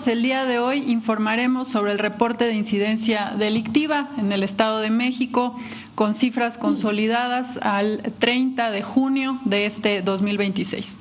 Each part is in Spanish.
El día de hoy informaremos sobre el reporte de incidencia delictiva en el Estado de México con cifras consolidadas al 30 de junio de este 2026.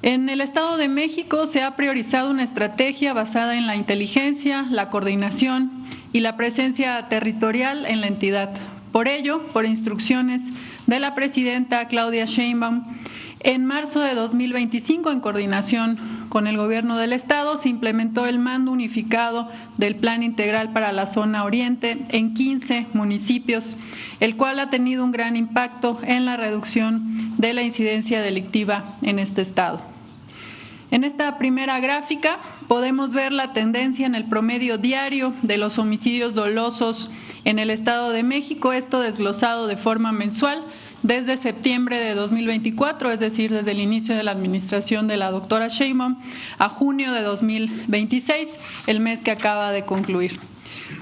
En el Estado de México se ha priorizado una estrategia basada en la inteligencia, la coordinación y la presencia territorial en la entidad. Por ello, por instrucciones de la presidenta Claudia Sheinbaum, en marzo de 2025, en coordinación con el Gobierno del Estado, se implementó el mando unificado del Plan Integral para la Zona Oriente en 15 municipios, el cual ha tenido un gran impacto en la reducción de la incidencia delictiva en este estado. En esta primera gráfica podemos ver la tendencia en el promedio diario de los homicidios dolosos en el Estado de México, esto desglosado de forma mensual desde septiembre de 2024, es decir, desde el inicio de la administración de la doctora Sheinbaum, a junio de 2026, el mes que acaba de concluir.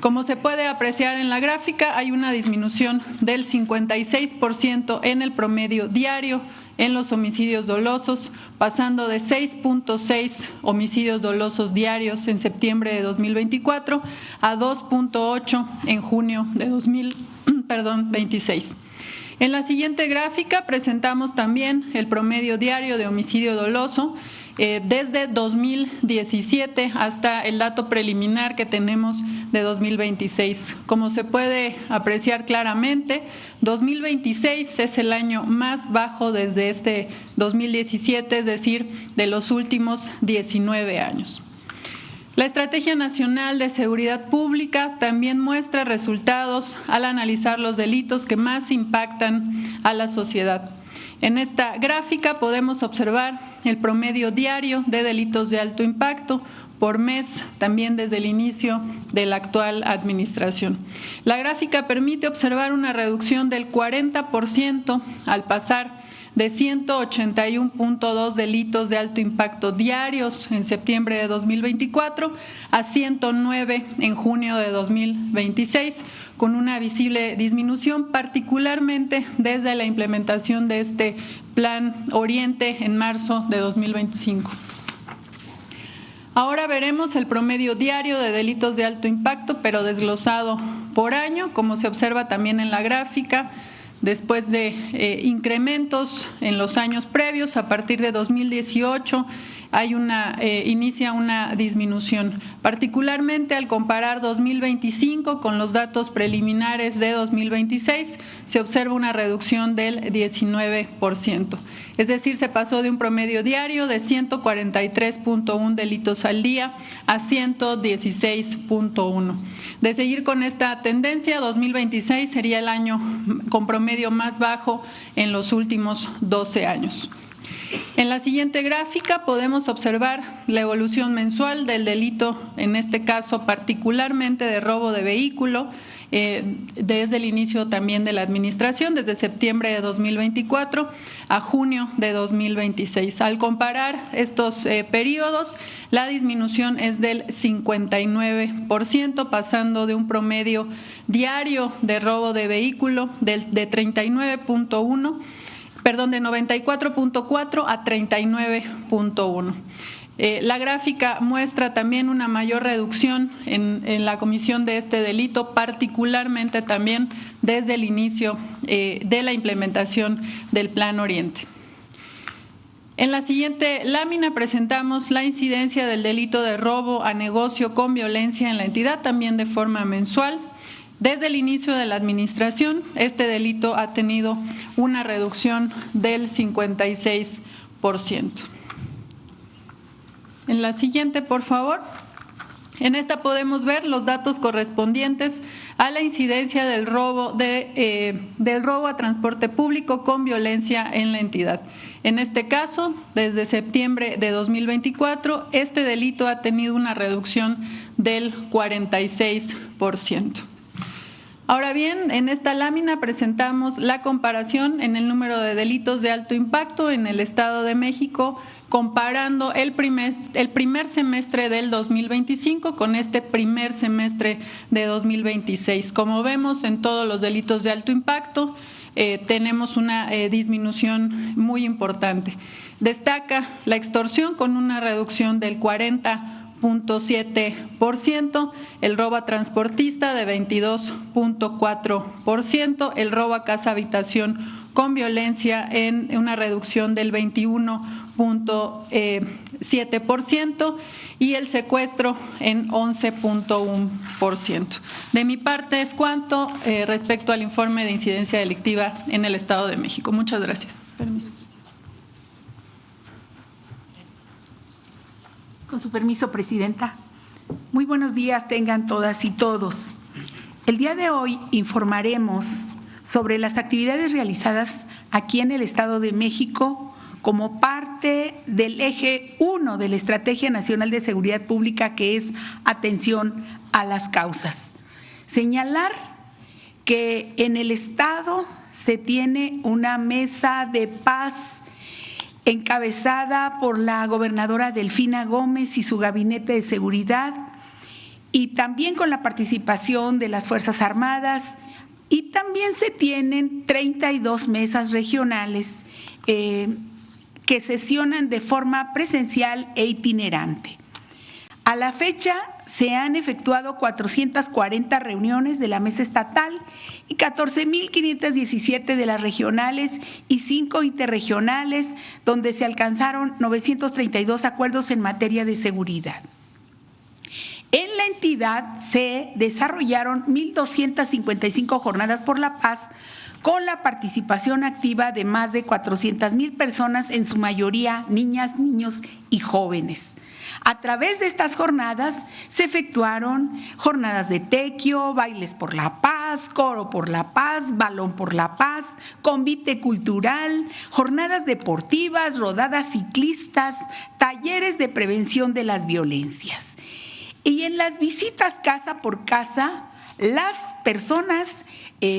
Como se puede apreciar en la gráfica, hay una disminución del 56% en el promedio diario en los homicidios dolosos, pasando de 6.6 homicidios dolosos diarios en septiembre de 2024 a 2.8 en junio de 2026. En la siguiente gráfica presentamos también el promedio diario de homicidio doloso desde 2017 hasta el dato preliminar que tenemos de 2026. Como se puede apreciar claramente, 2026 es el año más bajo desde este 2017, es decir, de los últimos 19 años. La Estrategia Nacional de Seguridad Pública también muestra resultados al analizar los delitos que más impactan a la sociedad. En esta gráfica podemos observar el promedio diario de delitos de alto impacto por mes, también desde el inicio de la actual administración. La gráfica permite observar una reducción del 40% al pasar de 181.2 delitos de alto impacto diarios en septiembre de 2024 a 109 en junio de 2026, con una visible disminución, particularmente desde la implementación de este Plan Oriente en marzo de 2025. Ahora veremos el promedio diario de delitos de alto impacto, pero desglosado por año, como se observa también en la gráfica. Después de incrementos en los años previos, a partir de 2018 inicia una disminución, particularmente al comparar 2025 con los datos preliminares de 2026, se observa una reducción del 19%. Es decir, se pasó de un promedio diario de 143.1 delitos al día a 116.1. De seguir con esta tendencia, 2026 sería el año con promedio más bajo en los últimos 12 años. En la siguiente gráfica podemos observar la evolución mensual del delito, en este caso particularmente de robo de vehículo, desde el inicio también de la administración, desde septiembre de 2024 a junio de 2026. Al comparar estos periodos, la disminución es del 59%, pasando de un promedio diario de robo de vehículo de 94.4 a 39.1. La gráfica muestra también una mayor reducción en la comisión de este delito, particularmente también desde el inicio de la implementación del Plan Oriente. En la siguiente lámina presentamos la incidencia del delito de robo a negocio con violencia en la entidad, también de forma mensual. Desde el inicio de la administración, este delito ha tenido una reducción del 56%. En la siguiente, por favor. En esta podemos ver los datos correspondientes a la incidencia del robo a transporte público con violencia en la entidad. En este caso, desde septiembre de 2024, este delito ha tenido una reducción del 46%. Ahora bien, en esta lámina presentamos la comparación en el número de delitos de alto impacto en el Estado de México, comparando el primer semestre del 2025 con este primer semestre de 2026. Como vemos, en todos los delitos de alto impacto tenemos una disminución muy importante. Destaca la extorsión con una reducción del 40%, 22.7%, el robo a transportista de 22.4%, el robo a casa habitación con violencia en una reducción del 21.7% y el secuestro en 11.1%. De mi parte es cuanto respecto al informe de incidencia delictiva en el Estado de México. Muchas gracias. Permiso. Con su permiso, Presidenta. Muy buenos días tengan todas y todos. El día de hoy informaremos sobre las actividades realizadas aquí en el Estado de México como parte del eje 1 de la Estrategia Nacional de Seguridad Pública, que es atención a las causas. Señalar que en el Estado se tiene una mesa de paz encabezada por la gobernadora Delfina Gómez y su gabinete de seguridad, y también con la participación de las Fuerzas Armadas, y también se tienen 32 mesas regionales que sesionan de forma presencial e itinerante. A la fecha se han efectuado 440 reuniones de la mesa estatal y 14.517 de las regionales y 5 interregionales, donde se alcanzaron 932 acuerdos en materia de seguridad. En la entidad se desarrollaron 1.255 jornadas por la paz, con la participación activa de más de 400,000 personas, en su mayoría niñas, niños y jóvenes. A través de estas jornadas se efectuaron jornadas de tequio, bailes por la paz, coro por la paz, balón por la paz, convite cultural, jornadas deportivas, rodadas ciclistas, talleres de prevención de las violencias. Y en las visitas casa por casa, las personas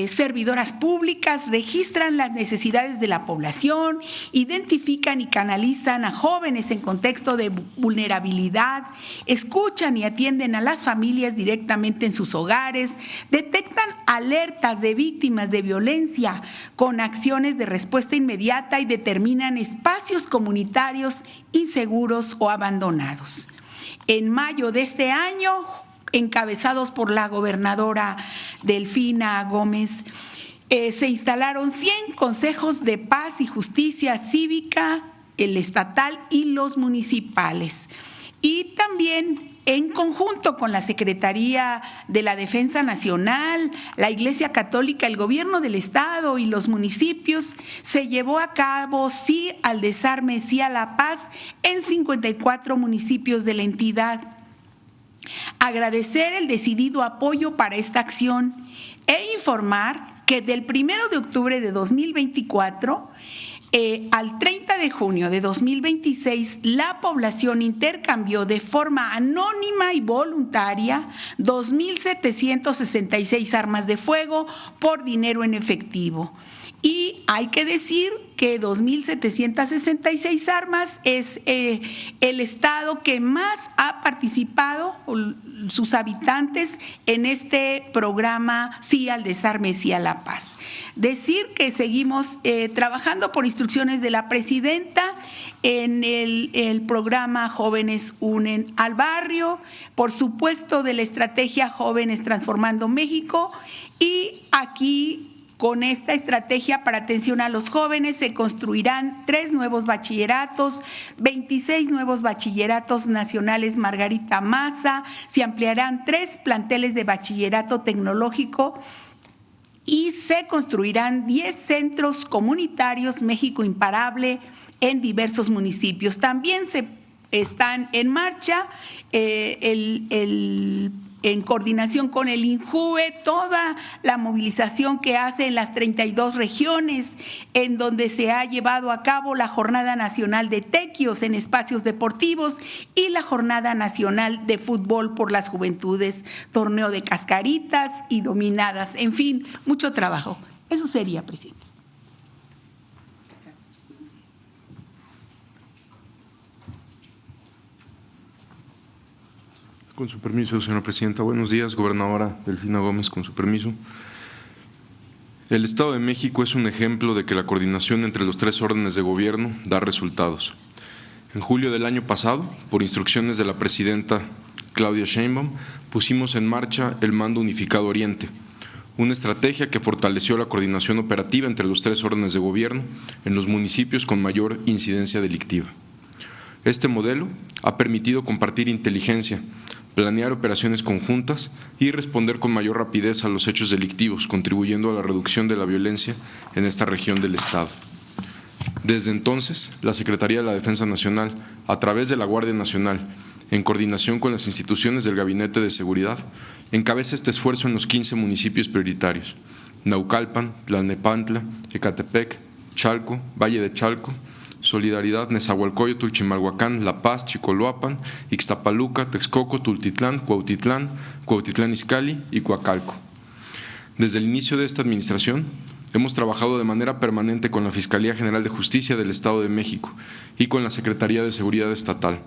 servidoras públicas registran las necesidades de la población, identifican y canalizan a jóvenes en contexto de vulnerabilidad, escuchan y atienden a las familias directamente en sus hogares, detectan alertas de víctimas de violencia con acciones de respuesta inmediata y determinan espacios comunitarios inseguros o abandonados. En mayo de este año, encabezados por la gobernadora Delfina Gómez, se instalaron 100 consejos de paz y justicia cívica, el estatal y los municipales. Y también en conjunto con la Secretaría de la Defensa Nacional, la Iglesia Católica, el Gobierno del Estado y los municipios, se llevó a cabo Sí al Desarme, Sí a la Paz en 54 municipios de la entidad. Agradecer el decidido apoyo para esta acción e informar que del 1 de octubre de 2024 al 30 de junio de 2026, la población intercambió de forma anónima y voluntaria 2.766 armas de fuego por dinero en efectivo. Y hay que decir que 2.766 armas es el estado que más ha participado, sus habitantes, en este programa Sí al Desarme, Sí a la Paz. Decir que seguimos trabajando por instrucciones de la presidenta en el programa Jóvenes Unen al Barrio, por supuesto de la estrategia Jóvenes Transformando México, y aquí con esta estrategia para atención a los jóvenes se construirán 3 nuevos bachilleratos, 26 nuevos bachilleratos nacionales Margarita Maza, se ampliarán 3 planteles de bachillerato tecnológico y se construirán 10 centros comunitarios México Imparable en diversos municipios. También se están en marcha en coordinación con el INJUVE, toda la movilización que hace en las 32 regiones, en donde se ha llevado a cabo la Jornada Nacional de Tequios en espacios deportivos y la Jornada Nacional de Fútbol por las Juventudes, torneo de cascaritas y dominadas, en fin, mucho trabajo. Eso sería, presidente. Con su permiso, señora presidenta. Buenos días, gobernadora Delfina Gómez, con su permiso. El Estado de México es un ejemplo de que la coordinación entre los 3 órdenes de gobierno da resultados. En julio del año pasado, por instrucciones de la presidenta Claudia Sheinbaum, pusimos en marcha el Mando Unificado Oriente, una estrategia que fortaleció la coordinación operativa entre los 3 órdenes de gobierno en los municipios con mayor incidencia delictiva. Este modelo ha permitido compartir inteligencia, planear operaciones conjuntas y responder con mayor rapidez a los hechos delictivos, contribuyendo a la reducción de la violencia en esta región del Estado. Desde entonces, la Secretaría de la Defensa Nacional, a través de la Guardia Nacional, en coordinación con las instituciones del Gabinete de Seguridad, encabeza este esfuerzo en los 15 municipios prioritarios: Naucalpan, Tlalnepantla, Ecatepec, Chalco, Valle de Chalco, Solidaridad, Nezahualcóyotl, Chimalhuacán, La Paz, Chicoloapan, Ixtapaluca, Texcoco, Tultitlán, Cuautitlán, Cuautitlán Izcalli y Coacalco. Desde el inicio de esta administración, hemos trabajado de manera permanente con la Fiscalía General de Justicia del Estado de México y con la Secretaría de Seguridad Estatal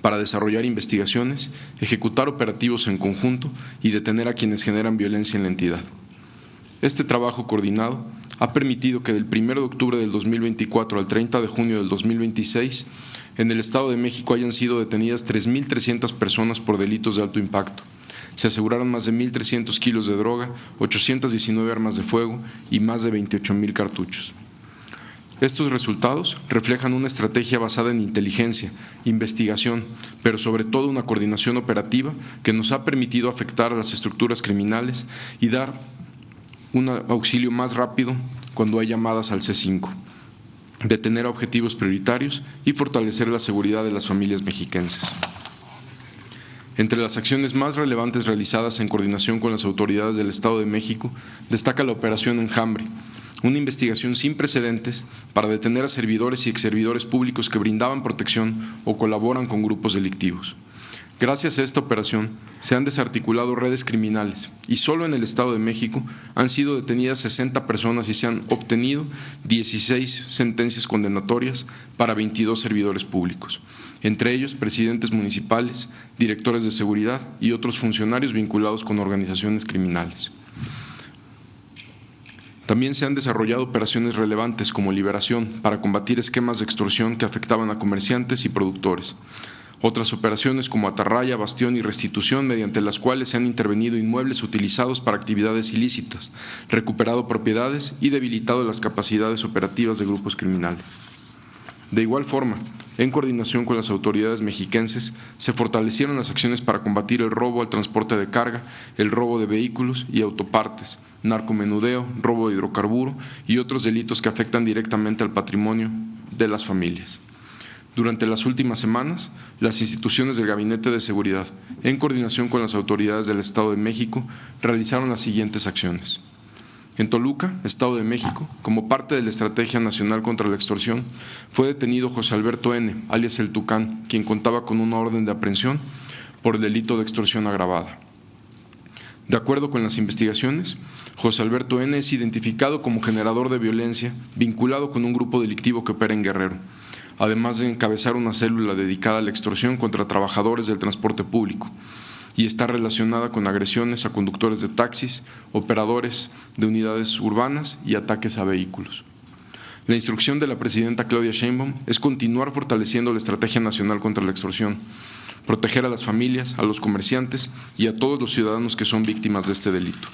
para desarrollar investigaciones, ejecutar operativos en conjunto y detener a quienes generan violencia en la entidad. Este trabajo coordinado ha permitido que del 1 de octubre del 2024 al 30 de junio del 2026, en el Estado de México hayan sido detenidas 3.300 personas por delitos de alto impacto. Se aseguraron más de 1.300 kilos de droga, 819 armas de fuego y más de 28,000 cartuchos. Estos resultados reflejan una estrategia basada en inteligencia, investigación, pero sobre todo una coordinación operativa que nos ha permitido afectar a las estructuras criminales y dar un auxilio más rápido cuando hay llamadas al C5, detener a objetivos prioritarios y fortalecer la seguridad de las familias mexiquenses. Entre las acciones más relevantes realizadas en coordinación con las autoridades del Estado de México, destaca la Operación Enjambre, una investigación sin precedentes para detener a servidores y exservidores públicos que brindaban protección o colaboran con grupos delictivos. Gracias a esta operación se han desarticulado redes criminales y solo en el Estado de México han sido detenidas 60 personas y se han obtenido 16 sentencias condenatorias para 22 servidores públicos, entre ellos presidentes municipales, directores de seguridad y otros funcionarios vinculados con organizaciones criminales. También se han desarrollado operaciones relevantes como Liberación para combatir esquemas de extorsión que afectaban a comerciantes y productores. Otras operaciones como Atarraya, Bastión y Restitución, mediante las cuales se han intervenido inmuebles utilizados para actividades ilícitas, recuperado propiedades y debilitado las capacidades operativas de grupos criminales. De igual forma, en coordinación con las autoridades mexiquenses, se fortalecieron las acciones para combatir el robo al transporte de carga, el robo de vehículos y autopartes, narcomenudeo, robo de hidrocarburo y otros delitos que afectan directamente al patrimonio de las familias. Durante las últimas semanas, las instituciones del Gabinete de Seguridad, en coordinación con las autoridades del Estado de México, realizaron las siguientes acciones. En Toluca, Estado de México, como parte de la Estrategia Nacional contra la Extorsión, fue detenido José Alberto N., alias El Tucán, quien contaba con una orden de aprehensión por el delito de extorsión agravada. De acuerdo con las investigaciones, José Alberto N. es identificado como generador de violencia vinculado con un grupo delictivo que opera en Guerrero, además de encabezar una célula dedicada a la extorsión contra trabajadores del transporte público, y está relacionada con agresiones a conductores de taxis, operadores de unidades urbanas y ataques a vehículos. La instrucción de la presidenta Claudia Sheinbaum es continuar fortaleciendo la Estrategia Nacional contra la Extorsión, proteger a las familias, a los comerciantes y a todos los ciudadanos que son víctimas de este delito.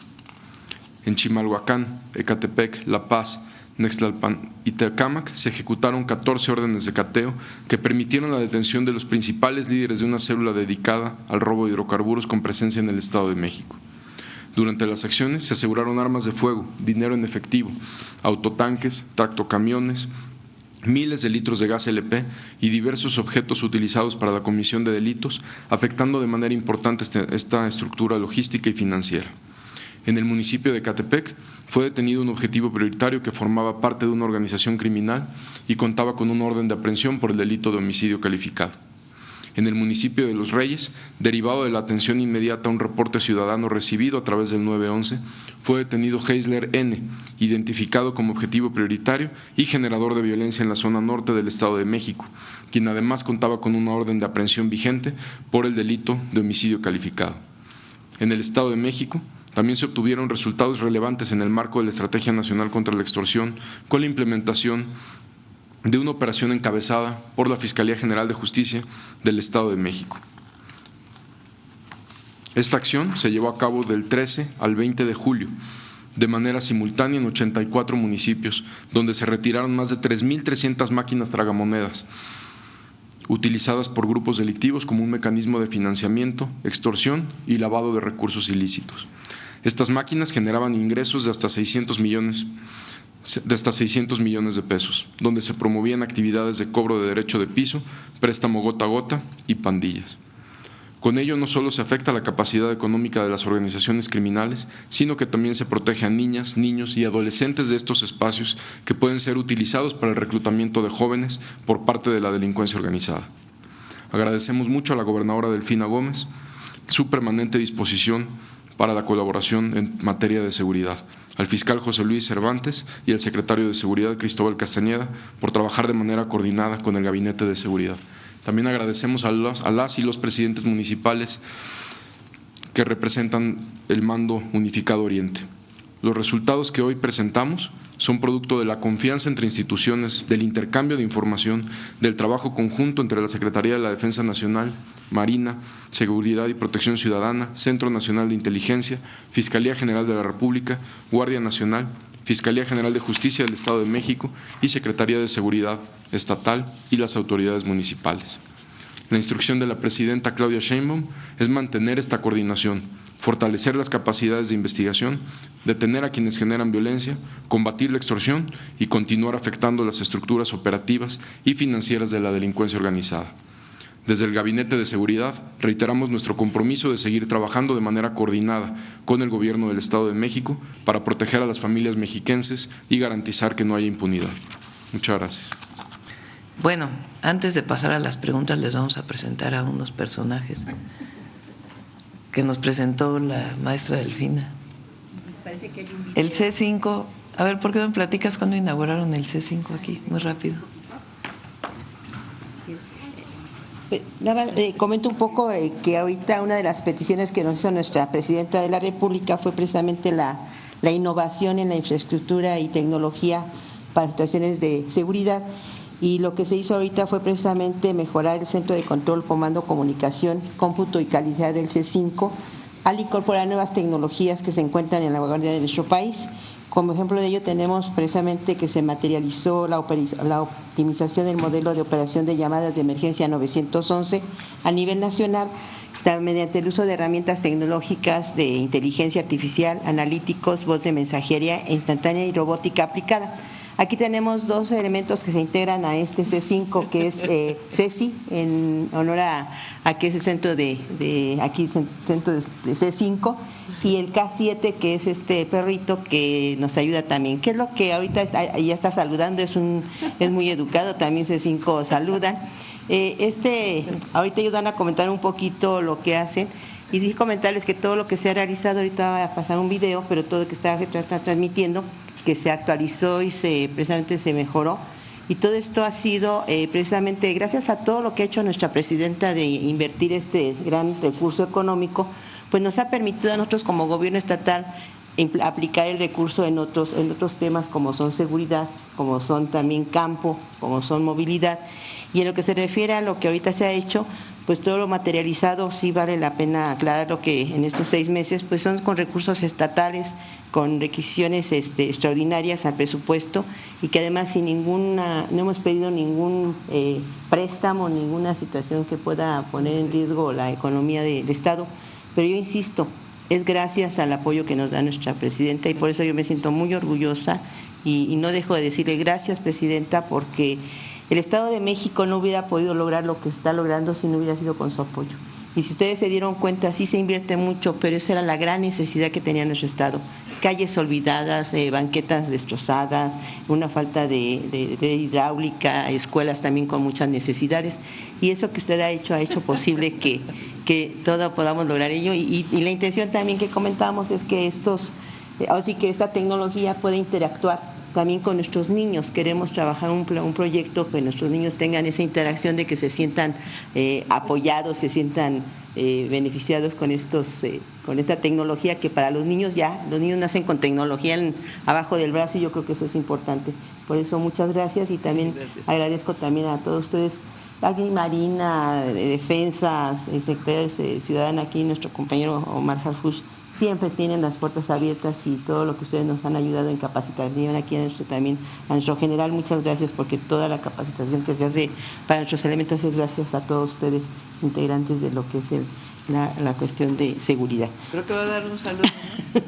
En Chimalhuacán, Ecatepec, La Paz, Nextlalpan y Tecámac se ejecutaron 14 órdenes de cateo que permitieron la detención de los principales líderes de una célula dedicada al robo de hidrocarburos con presencia en el Estado de México. Durante las acciones se aseguraron armas de fuego, dinero en efectivo, autotanques, tractocamiones, miles de litros de gas LP y diversos objetos utilizados para la comisión de delitos, afectando de manera importante esta estructura logística y financiera. En el municipio de Ecatepec fue detenido un objetivo prioritario que formaba parte de una organización criminal y contaba con una orden de aprehensión por el delito de homicidio calificado. En el municipio de Los Reyes, derivado de la atención inmediata a un reporte ciudadano recibido a través del 911, fue detenido Heisler N., identificado como objetivo prioritario y generador de violencia en la zona norte del Estado de México, quien además contaba con una orden de aprehensión vigente por el delito de homicidio calificado. En el Estado de México, también se obtuvieron resultados relevantes en el marco de la Estrategia Nacional contra la Extorsión con la implementación de una operación encabezada por la Fiscalía General de Justicia del Estado de México. Esta acción se llevó a cabo del 13 al 20 de julio, de manera simultánea en 84 municipios, donde se retiraron más de 3.300 máquinas tragamonedas, utilizadas por grupos delictivos como un mecanismo de financiamiento, extorsión y lavado de recursos ilícitos. Estas máquinas generaban ingresos de hasta 600 millones de pesos, donde se promovían actividades de cobro de derecho de piso, préstamo gota a gota y pandillas. Con ello no solo se afecta la capacidad económica de las organizaciones criminales, sino que también se protege a niñas, niños y adolescentes de estos espacios que pueden ser utilizados para el reclutamiento de jóvenes por parte de la delincuencia organizada. Agradecemos mucho a la gobernadora Delfina Gómez su permanente disposición para la colaboración en materia de seguridad, al fiscal José Luis Cervantes y al secretario de Seguridad Cristóbal Castañeda por trabajar de manera coordinada con el Gabinete de Seguridad. También agradecemos a las y los presidentes municipales que representan el Mando Unificado Oriente. Los resultados que hoy presentamos son producto de la confianza entre instituciones, del intercambio de información, del trabajo conjunto entre la Secretaría de la Defensa Nacional, Marina, Seguridad y Protección Ciudadana, Centro Nacional de Inteligencia, Fiscalía General de la República, Guardia Nacional, Fiscalía General de Justicia del Estado de México y Secretaría de Seguridad Estatal y las autoridades municipales. La instrucción de la presidenta Claudia Sheinbaum es mantener esta coordinación, fortalecer las capacidades de investigación, detener a quienes generan violencia, combatir la extorsión y continuar afectando las estructuras operativas y financieras de la delincuencia organizada. Desde el Gabinete de Seguridad reiteramos nuestro compromiso de seguir trabajando de manera coordinada con el Gobierno del Estado de México para proteger a las familias mexiquenses y garantizar que no haya impunidad. Muchas gracias. Bueno, antes de pasar a las preguntas les vamos a presentar a unos personajes que nos presentó la maestra Delfina. El C5, a ver, ¿por qué no me platicas cuándo inauguraron el C5 aquí? Muy rápido. Nada más, comento un poco que ahorita una de las peticiones que nos hizo nuestra presidenta de la República fue precisamente la innovación en la infraestructura y tecnología para situaciones de seguridad, y lo que se hizo ahorita fue precisamente mejorar el centro de control, comando, comunicación, cómputo y calidad del C5, al incorporar nuevas tecnologías que se encuentran en la vanguardia de nuestro país. Como ejemplo de ello tenemos precisamente que se materializó la optimización del modelo de operación de llamadas de emergencia 911 a nivel nacional, mediante el uso de herramientas tecnológicas de inteligencia artificial, analíticos, voz de mensajería instantánea y robótica aplicada. Aquí tenemos dos elementos que se integran a este C5, que es CECI, en honor a que es el centro centro de C5, y el K7, que es este perrito que nos ayuda también. ¿Qué es lo que ahorita ya está saludando? Es muy educado, también C5 saludan. Ahorita ellos van a comentar un poquito lo que hacen. Y sí comentarles que todo lo que se ha realizado, ahorita va a pasar un video, pero todo lo que está transmitiendo, que se actualizó y precisamente se mejoró. Y todo esto ha sido precisamente gracias a todo lo que ha hecho nuestra presidenta de invertir este gran recurso económico, pues nos ha permitido a nosotros como gobierno estatal aplicar el recurso en otros temas como son seguridad, como son también campo, como son movilidad. Y en lo que se refiere a lo que ahorita se ha hecho, pues todo lo materializado, sí vale la pena aclarar lo que en estos 6 meses pues son con recursos estatales, con requisiciones extraordinarias al presupuesto, y que además no hemos pedido ningún préstamo, ninguna situación que pueda poner en riesgo la economía del Estado. Pero yo insisto, es gracias al apoyo que nos da nuestra presidenta, y por eso yo me siento muy orgullosa y no dejo de decirle gracias, presidenta, porque el Estado de México no hubiera podido lograr lo que está logrando si no hubiera sido con su apoyo. Y si ustedes se dieron cuenta, sí se invierte mucho, pero esa era la gran necesidad que tenía nuestro Estado. Calles olvidadas, banquetas destrozadas, una falta de hidráulica, escuelas también con muchas necesidades. Y eso que usted ha hecho posible que todo podamos lograr ello. Y la intención también que comentábamos es que así que esta tecnología puede interactuar también con nuestros niños. Queremos trabajar un proyecto que nuestros niños tengan esa interacción, de que se sientan apoyados, se sientan beneficiados con con esta tecnología que para los niños los niños nacen con tecnología abajo del brazo y yo creo que eso es importante. Por eso muchas gracias y también agradezco también a todos ustedes, aquí Marina, Defensas, Secretaría Ciudadana, aquí nuestro compañero Omar Harfuch, siempre tienen las puertas abiertas y todo lo que ustedes nos han ayudado en capacitación aquí también a nuestro general, muchas gracias porque toda la capacitación que se hace para nuestros elementos es gracias a todos ustedes integrantes de lo que es la cuestión de seguridad. Creo que va a dar un saludo, ¿no?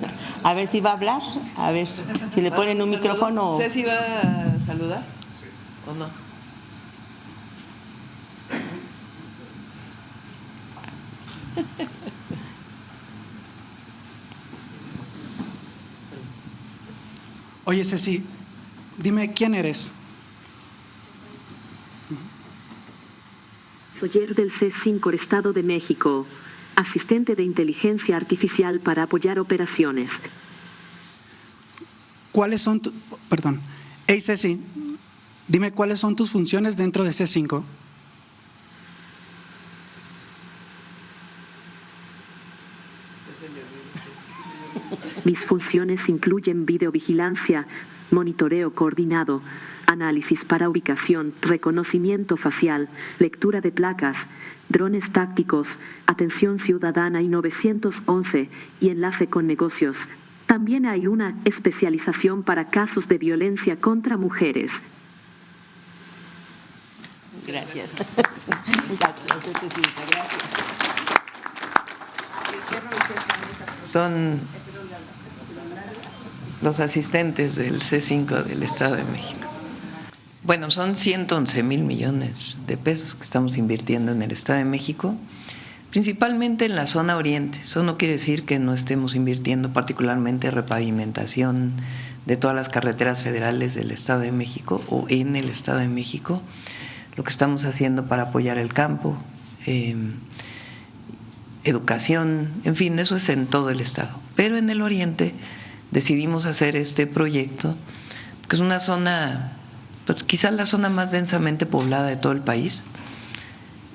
A ver si va a hablar, a ver si le ponen un micrófono. ¿Sé si va a saludar o no? Oye, Ceci, dime, ¿quién eres? Soyer del C5 Estado de México, asistente de inteligencia artificial para apoyar operaciones. ¿Cuáles son Perdón. Hey, Ceci, dime cuáles son tus funciones dentro de C5. Mis funciones incluyen videovigilancia, monitoreo coordinado, análisis para ubicación, reconocimiento facial, lectura de placas, drones tácticos, atención ciudadana y 911 y enlace con negocios. También hay una especialización para casos de violencia contra mujeres. Gracias. Son los asistentes del C5 del Estado de México. Bueno, son 111,000 millones de pesos que estamos invirtiendo en el Estado de México, principalmente en la zona oriente. Eso no quiere decir que no estemos invirtiendo particularmente en repavimentación de todas las carreteras federales del Estado de México o en el Estado de México, lo que estamos haciendo para apoyar el campo, educación, en fin, eso es en todo el Estado. Pero en el oriente decidimos hacer este proyecto, que es una zona, pues quizás la zona más densamente poblada de todo el país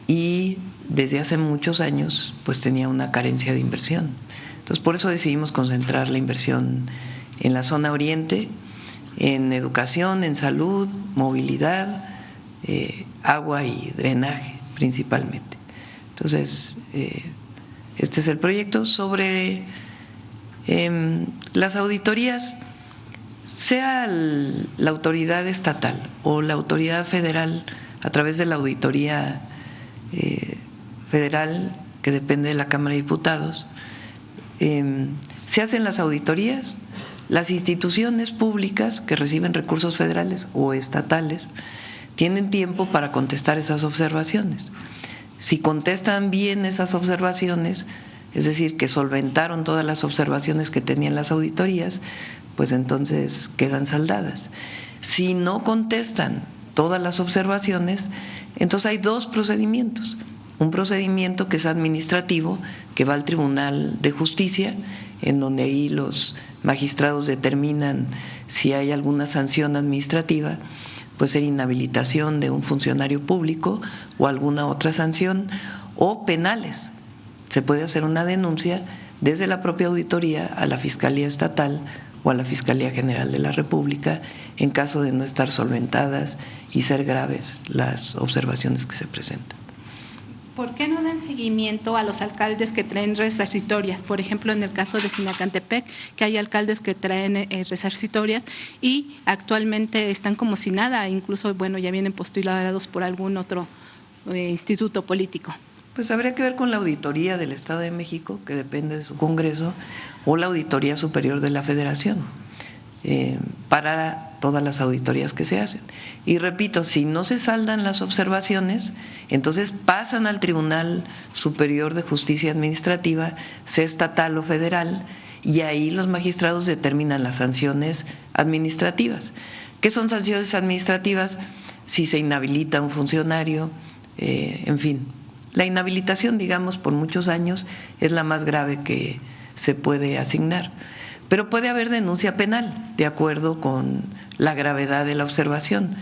y desde hace muchos años pues tenía una carencia de inversión. Entonces por eso decidimos concentrar la inversión en la zona oriente, en educación, en salud, movilidad, agua y drenaje principalmente. Entonces este es el proyecto. Sobre las auditorías, sea la autoridad estatal o la autoridad federal a través de la auditoría federal que depende de la Cámara de Diputados, se hacen las auditorías, las instituciones públicas que reciben recursos federales o estatales tienen tiempo para contestar esas observaciones. Si contestan bien esas observaciones, es decir, que solventaron todas las observaciones que tenían las auditorías, pues entonces quedan saldadas. Si no contestan todas las observaciones, entonces hay dos procedimientos. Un procedimiento que es administrativo, que va al Tribunal de Justicia, en donde ahí los magistrados determinan si hay alguna sanción administrativa, puede ser inhabilitación de un funcionario público o alguna otra sanción, o penales. Se puede hacer una denuncia desde la propia auditoría a la Fiscalía Estatal o a la Fiscalía General de la República en caso de no estar solventadas y ser graves las observaciones que se presentan. ¿Por qué no dan seguimiento a los alcaldes que traen resarcitorias? Por ejemplo, en el caso de Sinacantepec, que hay alcaldes que traen resarcitorias y actualmente están como si nada, incluso, bueno, ya vienen postulados por algún otro instituto político. Pues habría que ver con la Auditoría del Estado de México, que depende de su Congreso, o la Auditoría Superior de la Federación, para todas las auditorías que se hacen. Y repito, si no se saldan las observaciones, entonces pasan al Tribunal Superior de Justicia Administrativa, sea estatal o federal, y ahí los magistrados determinan las sanciones administrativas. ¿Qué son sanciones administrativas? Si se inhabilita a un funcionario, en fin. La inhabilitación, digamos, por muchos años es la más grave que se puede asignar. Pero puede haber denuncia penal, de acuerdo con la gravedad de la observación.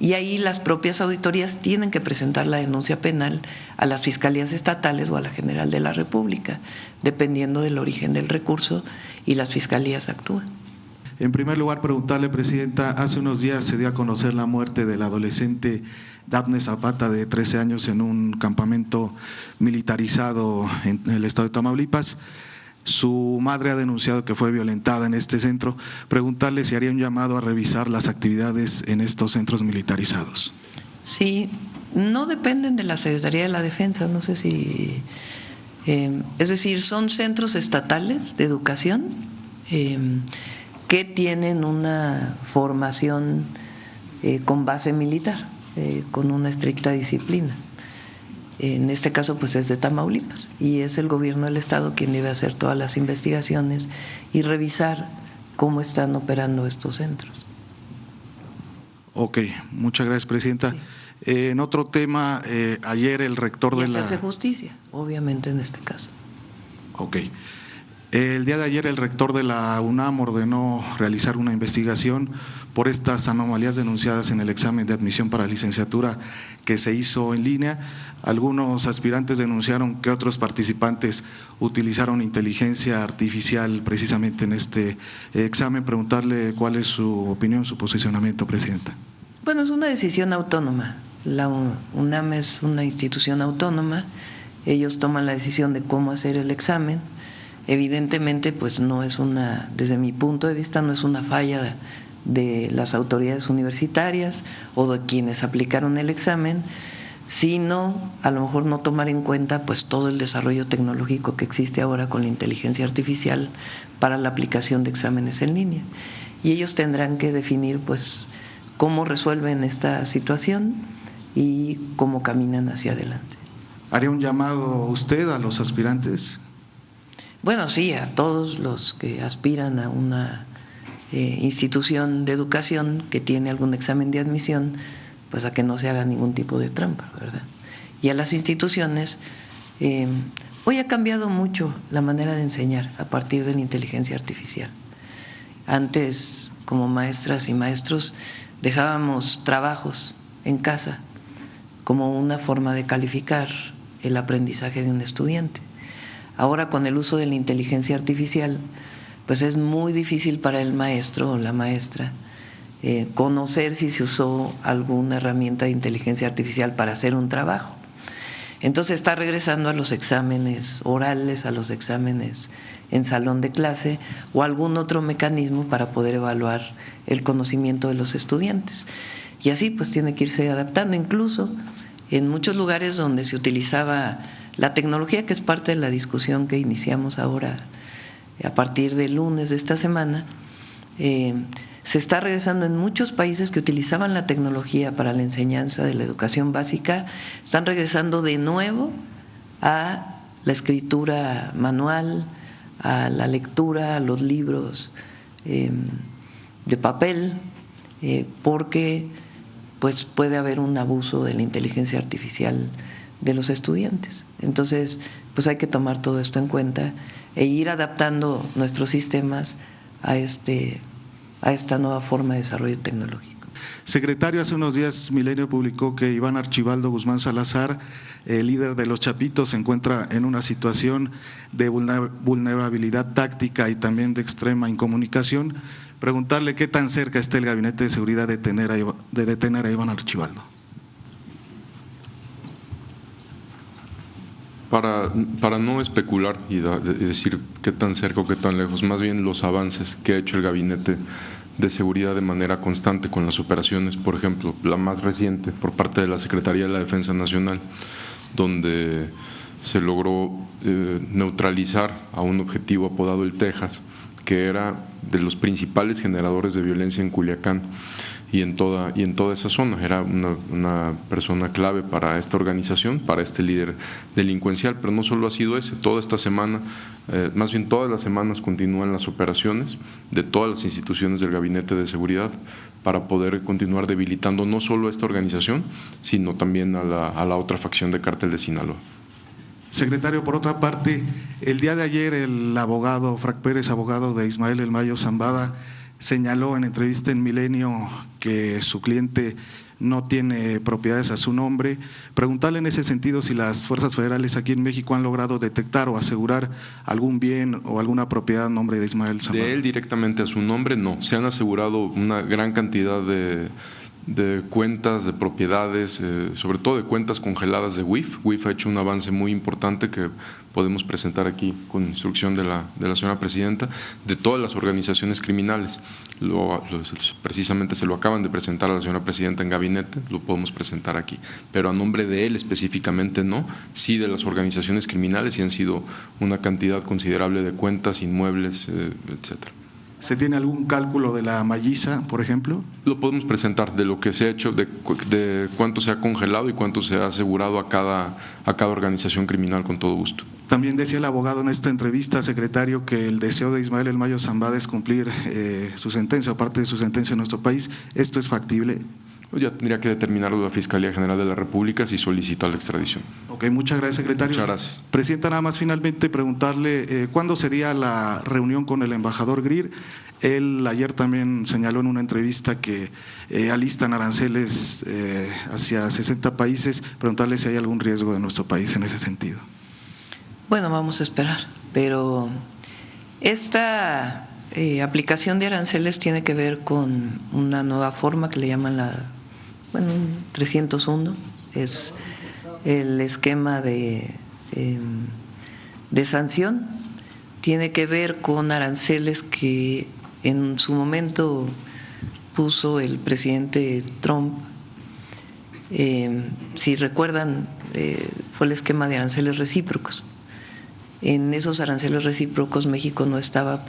y ahí las propias auditorías tienen que presentar la denuncia penal a las fiscalías estatales o a la General de la República, dependiendo del origen del recurso, y las fiscalías actúan. En primer lugar, preguntarle, Presidenta, hace unos días se dio a conocer la muerte del adolescente Dafne Zapata, de 13 años, en un campamento militarizado en el estado de Tamaulipas. Su madre ha denunciado que fue violentada en este centro. Preguntarle si haría un llamado a revisar las actividades en estos centros militarizados. Sí, no dependen de la Secretaría de la Defensa, no sé si… es decir, son centros estatales de educación que tienen una formación con base militar, con una estricta disciplina. En este caso, pues es de Tamaulipas, y es el gobierno del estado quien debe hacer todas las investigaciones y revisar cómo están operando estos centros. Ok, muchas gracias, Presidenta. Sí. En otro tema, ayer el rector de la… hacerse justicia, obviamente, en este caso. Ok. El día de ayer el rector de la UNAM ordenó realizar una investigación por estas anomalías denunciadas en el examen de admisión para licenciatura que se hizo en línea. Algunos aspirantes denunciaron que otros participantes utilizaron inteligencia artificial precisamente en este examen. Preguntarle cuál es su opinión, su posicionamiento, Presidenta. Bueno, es una decisión autónoma. La UNAM es una institución autónoma. Ellos toman la decisión de cómo hacer el examen. Evidentemente, pues no es una, desde mi punto de vista, no es una falla de las autoridades universitarias o de quienes aplicaron el examen, sino a lo mejor no tomar en cuenta pues todo el desarrollo tecnológico que existe ahora con la inteligencia artificial para la aplicación de exámenes en línea. Y ellos tendrán que definir pues cómo resuelven esta situación y cómo caminan hacia adelante. ¿Haría un llamado usted a los aspirantes? Bueno, sí, a todos los que aspiran a una institución de educación que tiene algún examen de admisión, pues a que no se haga ningún tipo de trampa, ¿verdad? Y a las instituciones, hoy ha cambiado mucho la manera de enseñar a partir de la inteligencia artificial. Antes, como maestras y maestros, dejábamos trabajos en casa como una forma de calificar el aprendizaje de un estudiante. Ahora, con el uso de la inteligencia artificial, pues es muy difícil para el maestro o la maestra conocer si se usó alguna herramienta de inteligencia artificial para hacer un trabajo. Entonces está regresando a los exámenes orales, a los exámenes en salón de clase o algún otro mecanismo para poder evaluar el conocimiento de los estudiantes. Y así pues tiene que irse adaptando, incluso en muchos lugares donde se utilizaba la tecnología, que es parte de la discusión que iniciamos ahora a partir del lunes de esta semana, se está regresando en muchos países que utilizaban la tecnología para la enseñanza de la educación básica, están regresando de nuevo a la escritura manual, a la lectura, a los libros de papel, porque pues puede haber un abuso de la inteligencia artificial de los estudiantes. Entonces, pues hay que tomar todo esto en cuenta e ir adaptando nuestros sistemas a esta nueva forma de desarrollo tecnológico. Secretario, hace unos días Milenio publicó que Iván Archibaldo Guzmán Salazar, el líder de los Chapitos, se encuentra en una situación de vulnerabilidad táctica y también de extrema incomunicación. Preguntarle qué tan cerca está el Gabinete de Seguridad de detener a Iván Archibaldo. Para no especular y decir qué tan cerca o qué tan lejos, más bien los avances que ha hecho el Gabinete de Seguridad de manera constante con las operaciones, por ejemplo, la más reciente por parte de la Secretaría de la Defensa Nacional, donde se logró neutralizar a un objetivo apodado el Texas, que era de los principales generadores de violencia en Culiacán y en toda esa zona. Era una persona clave para esta organización, para este líder delincuencial, pero no solo ha sido ese. Toda esta semana, más bien todas las semanas, continúan las operaciones de todas las instituciones del Gabinete de Seguridad para poder continuar debilitando no solo a esta organización, sino también a la otra facción de Cártel de Sinaloa. Secretario, por otra parte, el día de ayer el abogado Frac Pérez, abogado de Ismael El Mayo Zambada, señaló en entrevista en Milenio que su cliente no tiene propiedades a su nombre. Preguntarle en ese sentido si las fuerzas federales aquí en México han logrado detectar o asegurar algún bien o alguna propiedad a nombre de Ismael Zambada. De él directamente a su nombre, no. Se han asegurado una gran cantidad de cuentas, de propiedades, sobre todo de cuentas congeladas de WIF. WIF ha hecho un avance muy importante que podemos presentar aquí con instrucción de la señora presidenta, de todas las organizaciones criminales. Precisamente se lo acaban de presentar a la señora presidenta en gabinete, lo podemos presentar aquí, pero a nombre de él específicamente no, sí de las organizaciones criminales, y han sido una cantidad considerable de cuentas, inmuebles, etcétera. ¿Se tiene algún cálculo de la malliza, por ejemplo? Lo podemos presentar, de lo que se ha hecho, de cuánto se ha congelado y cuánto se ha asegurado a cada organización criminal, con todo gusto. También decía el abogado en esta entrevista, secretario, que el deseo de Ismael El Mayo Zambada es cumplir su sentencia, o parte de su sentencia en nuestro país. ¿Esto es factible? Ya tendría que determinarlo la Fiscalía General de la República si solicita la extradición. Ok, muchas gracias, secretario. Muchas gracias. Presidenta, nada más finalmente preguntarle cuándo sería la reunión con el embajador Greer. Él ayer también señaló en una entrevista que alistan aranceles hacia 60 países. Preguntarle si hay algún riesgo de nuestro país en ese sentido. Bueno, vamos a esperar, pero esta aplicación de aranceles tiene que ver con una nueva forma que le llaman 301, es el esquema de sanción. Tiene que ver con aranceles que en su momento puso el presidente Trump. Si recuerdan, fue el esquema de aranceles recíprocos. En esos aranceles recíprocos México no estaba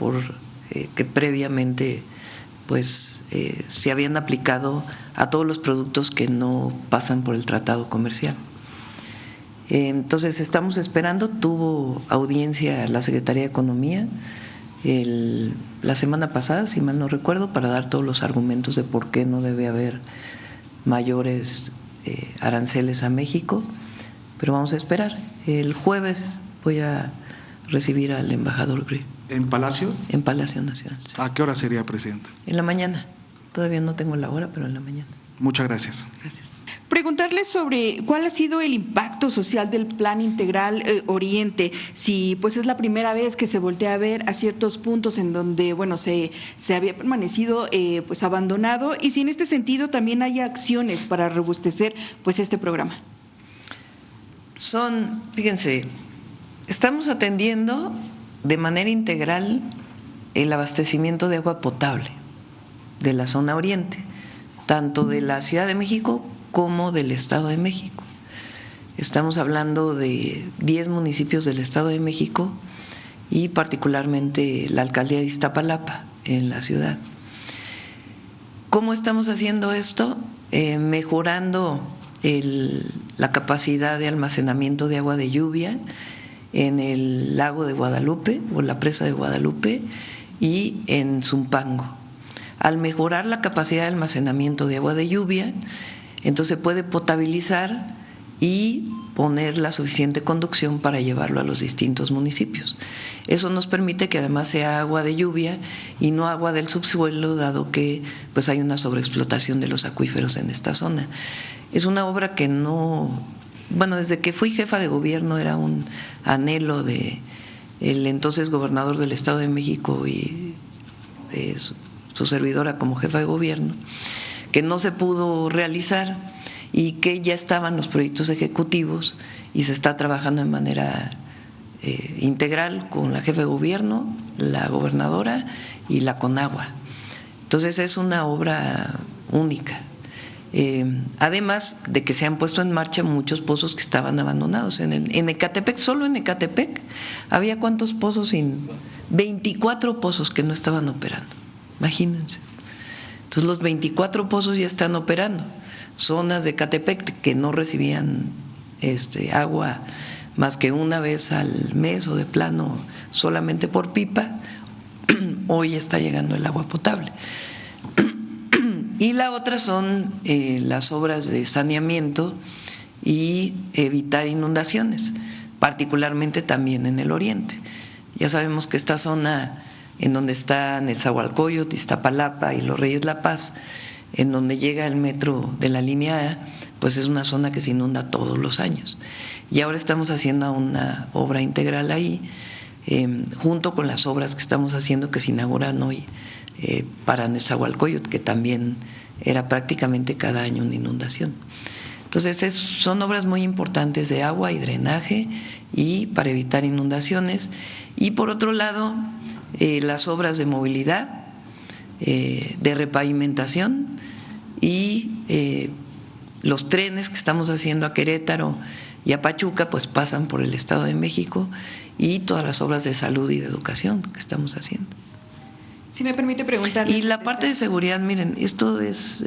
que previamente se habían aplicado a todos los productos que no pasan por el tratado comercial. Entonces estamos esperando, tuvo audiencia la Secretaría de Economía la semana pasada, si mal no recuerdo, para dar todos los argumentos de por qué no debe haber mayores aranceles a México, pero vamos a esperar. El jueves voy a recibir al embajador Greer. ¿En Palacio? En Palacio Nacional. Sí. ¿A qué hora sería, presidenta? En la mañana. Todavía no tengo la hora, pero en la mañana. Muchas gracias. Gracias. Preguntarle sobre cuál ha sido el impacto social del Plan Integral Oriente, si pues es la primera vez que se voltea a ver a ciertos puntos en donde se había permanecido pues abandonado, y si en este sentido también hay acciones para robustecer pues este programa. Fíjense, estamos atendiendo de manera integral el abastecimiento de agua potable de la zona oriente, tanto de la Ciudad de México como del Estado de México. Estamos hablando de 10 municipios del Estado de México y particularmente la alcaldía de Iztapalapa en la ciudad. ¿Cómo estamos haciendo esto? Mejorando la capacidad de almacenamiento de agua de lluvia en el lago de Guadalupe o la presa de Guadalupe y en Zumpango. Al mejorar la capacidad de almacenamiento de agua de lluvia, entonces se puede potabilizar y poner la suficiente conducción para llevarlo a los distintos municipios. Eso nos permite que además sea agua de lluvia y no agua del subsuelo, dado que pues hay una sobreexplotación de los acuíferos en esta zona. Es una obra que desde que fui jefa de gobierno era un anhelo de el entonces gobernador del Estado de México y su servidora como jefa de gobierno, que no se pudo realizar y que ya estaban los proyectos ejecutivos y se está trabajando de manera integral con la jefa de gobierno, la gobernadora y la Conagua. Entonces es una obra única. Además de que se han puesto en marcha muchos pozos que estaban abandonados. En Ecatepec, solo en Ecatepec, había ¿cuántos pozos? 24 pozos que no estaban operando, imagínense. Entonces los 24 pozos ya están operando. Zonas de Ecatepec que no recibían agua más que una vez al mes o de plano solamente por pipa, hoy está llegando el agua potable. Y la otra son las obras de saneamiento y evitar inundaciones, particularmente también en el oriente. Ya sabemos que esta zona en donde están Nezahualcóyotl, Iztapalapa y Los Reyes La Paz, en donde llega el metro de la línea A, pues es una zona que se inunda todos los años. Y ahora estamos haciendo una obra integral ahí, junto con las obras que estamos haciendo que se inauguran hoy para Nezahualcóyotl, que también era prácticamente cada año una inundación. Entonces son obras muy importantes de agua y drenaje y para evitar inundaciones. Y por otro lado, las obras de movilidad, de repavimentación y los trenes que estamos haciendo a Querétaro y a Pachuca pues pasan por el Estado de México, y todas las obras de salud y de educación que estamos haciendo. Si me permite preguntarle. Y la parte de seguridad, miren, esto es,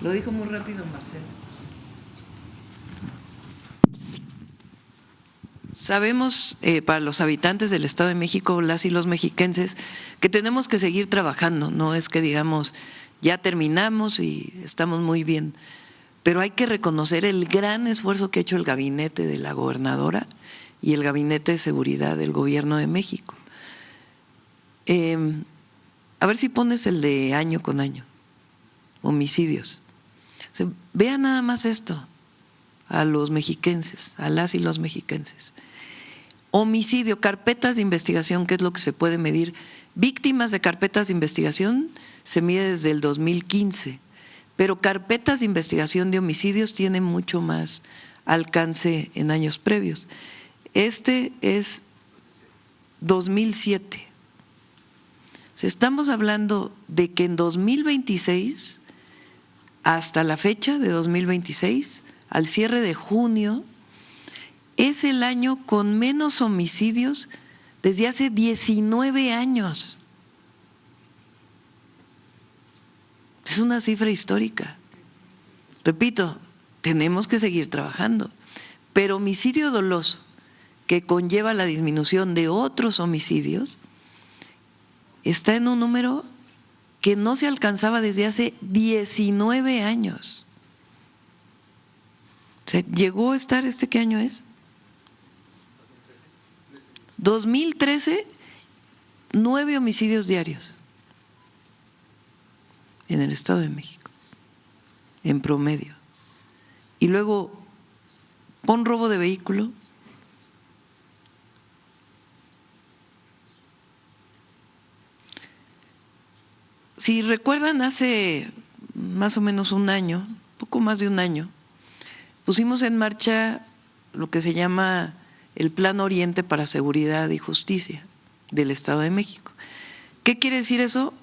lo dijo muy rápido Marcelo. Sabemos, para los habitantes del Estado de México, las y los mexiquenses, que tenemos que seguir trabajando, no es que digamos ya terminamos y estamos muy bien, pero hay que reconocer el gran esfuerzo que ha hecho el gabinete de la gobernadora y el gabinete de seguridad del Gobierno de México. A ver si pones el de año con año, homicidios. Vean nada más esto, a los mexiquenses, a las y los mexiquenses. Homicidio, carpetas de investigación, que es lo que se puede medir. Víctimas de carpetas de investigación se mide desde el 2015, pero carpetas de investigación de homicidios tienen mucho más alcance en años previos. Este es 2007. Estamos hablando de que en 2026, hasta la fecha de 2026, al cierre de junio, es el año con menos homicidios desde hace 19 años. Es una cifra histórica. Repito, tenemos que seguir trabajando, pero homicidio doloso, que conlleva la disminución de otros homicidios, está en un número que no se alcanzaba desde hace 19 años. O sea, llegó a estar, ¿qué año es? 2013, 9 homicidios diarios en el Estado de México, en promedio. Y luego, pon robo de vehículo. Si recuerdan, hace más o menos un año, poco más de un año, pusimos en marcha lo que se llama el Plan Oriente para Seguridad y Justicia del Estado de México. ¿Qué quiere decir eso?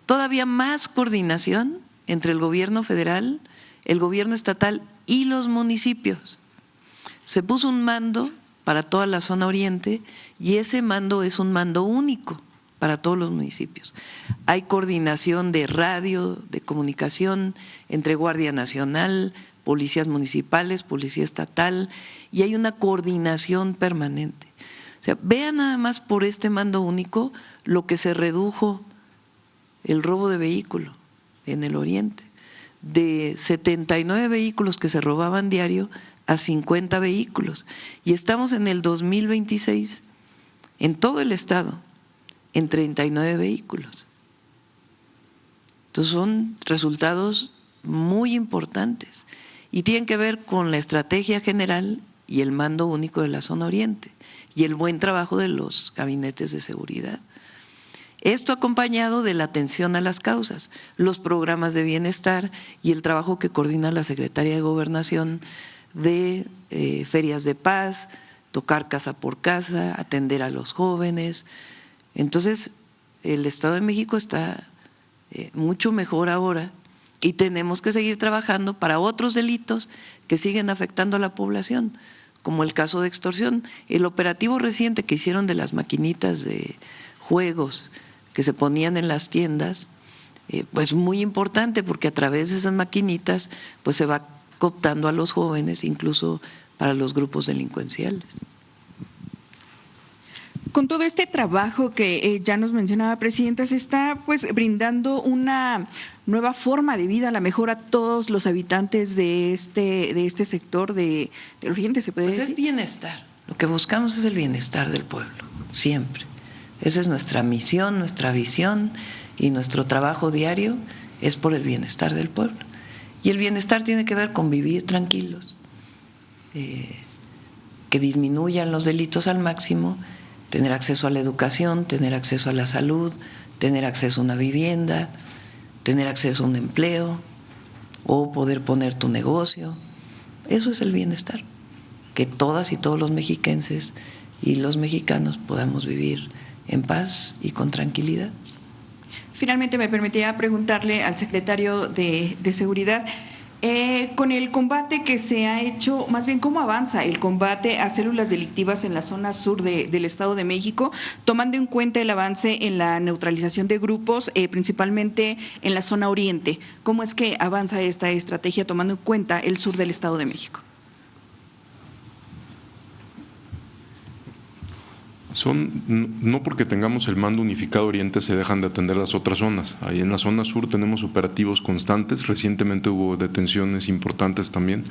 Todavía más coordinación entre el gobierno federal, el gobierno estatal y los municipios. Se puso un mando para toda la zona oriente y ese mando es un mando único para todos los municipios. Hay coordinación de radio, de comunicación entre Guardia Nacional, policías municipales, policía estatal, y hay una coordinación permanente. O sea, vean nada más por este mando único lo que se redujo el robo de vehículo en el oriente, de 79 vehículos que se robaban diario a 50 vehículos. Y estamos en el 2026, en todo el estado, en 39 vehículos. Entonces son resultados muy importantes y tienen que ver con la estrategia general y el mando único de la zona oriente y el buen trabajo de los gabinetes de seguridad. Esto acompañado de la atención a las causas, los programas de bienestar y el trabajo que coordina la Secretaría de Gobernación de ferias de paz, tocar casa por casa, atender a los jóvenes. Entonces, el Estado de México está mucho mejor ahora y tenemos que seguir trabajando para otros delitos que siguen afectando a la población, como el caso de extorsión. El operativo reciente que hicieron de las maquinitas de juegos que se ponían en las tiendas, pues muy importante porque a través de esas maquinitas pues se va cooptando a los jóvenes, incluso para los grupos delincuenciales. Con todo este trabajo que ya nos mencionaba, Presidenta, se está pues brindando una nueva forma de vida, a lo mejor a todos los habitantes de este sector del oriente, ¿se puede decir? Es bienestar. Lo que buscamos es el bienestar del pueblo, siempre. Esa es nuestra misión, nuestra visión y nuestro trabajo diario es por el bienestar del pueblo. Y el bienestar tiene que ver con vivir tranquilos, que disminuyan los delitos al máximo, tener acceso a la educación, tener acceso a la salud, tener acceso a una vivienda, tener acceso a un empleo o poder poner tu negocio. Eso es el bienestar, que todas y todos los mexiquenses y los mexicanos podamos vivir en paz y con tranquilidad. Finalmente, me permitiría preguntarle al secretario de Seguridad, con el combate que se ha hecho, más bien, ¿cómo avanza el combate a células delictivas en la zona sur del Estado de México, tomando en cuenta el avance en la neutralización de grupos, principalmente en la zona oriente? ¿Cómo es que avanza esta estrategia tomando en cuenta el sur del Estado de México? No porque tengamos el mando unificado oriente se dejan de atender las otras zonas. Ahí en la zona sur tenemos operativos constantes. Recientemente hubo detenciones importantes también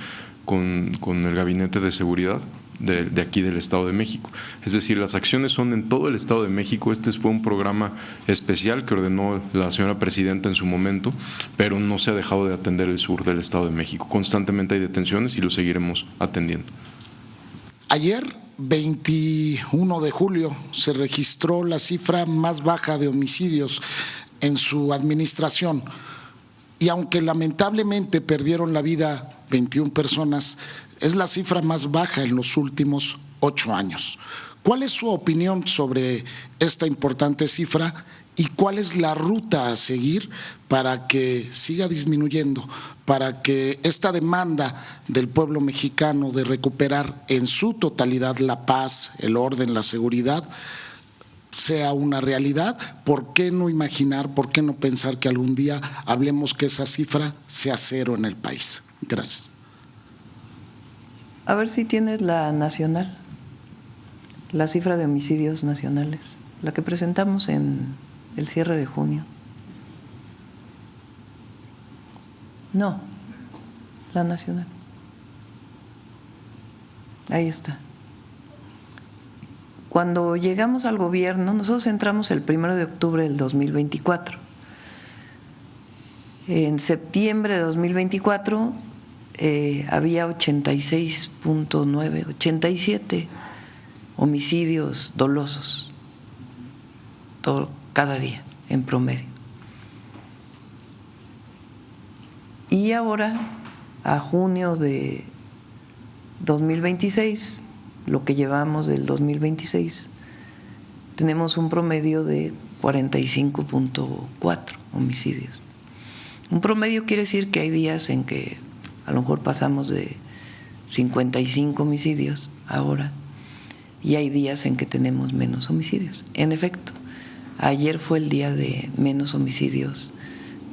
con el Gabinete de Seguridad de aquí del Estado de México. Es decir, las acciones son en todo el Estado de México. Este fue un programa especial que ordenó la señora presidenta en su momento, pero no se ha dejado de atender el sur del Estado de México. Constantemente hay detenciones y lo seguiremos atendiendo. Ayer, 21 de julio, se registró la cifra más baja de homicidios en su administración y aunque lamentablemente perdieron la vida 21 personas, es la cifra más baja en los últimos 8 años. ¿Cuál es su opinión sobre esta importante cifra y cuál es la ruta a seguir para que siga disminuyendo, para que esta demanda del pueblo mexicano de recuperar en su totalidad la paz, el orden, la seguridad, sea una realidad? ¿Por qué no imaginar, por qué no pensar que algún día hablemos que esa cifra sea cero en el país? Gracias. A ver si tienes la nacional, la cifra de homicidios nacionales, la que presentamos en el cierre de junio. No, la nacional. Ahí está. Cuando llegamos al gobierno, nosotros entramos el 1 de octubre del 2024. En septiembre de 2024 había 86.9, 87 homicidios dolosos cada día en promedio. Y ahora, a junio de 2026, lo que llevamos del 2026, tenemos un promedio de 45.4 homicidios. Un promedio quiere decir que hay días en que a lo mejor pasamos de 55 homicidios ahora y hay días en que tenemos menos homicidios. En efecto, ayer fue el día de menos homicidios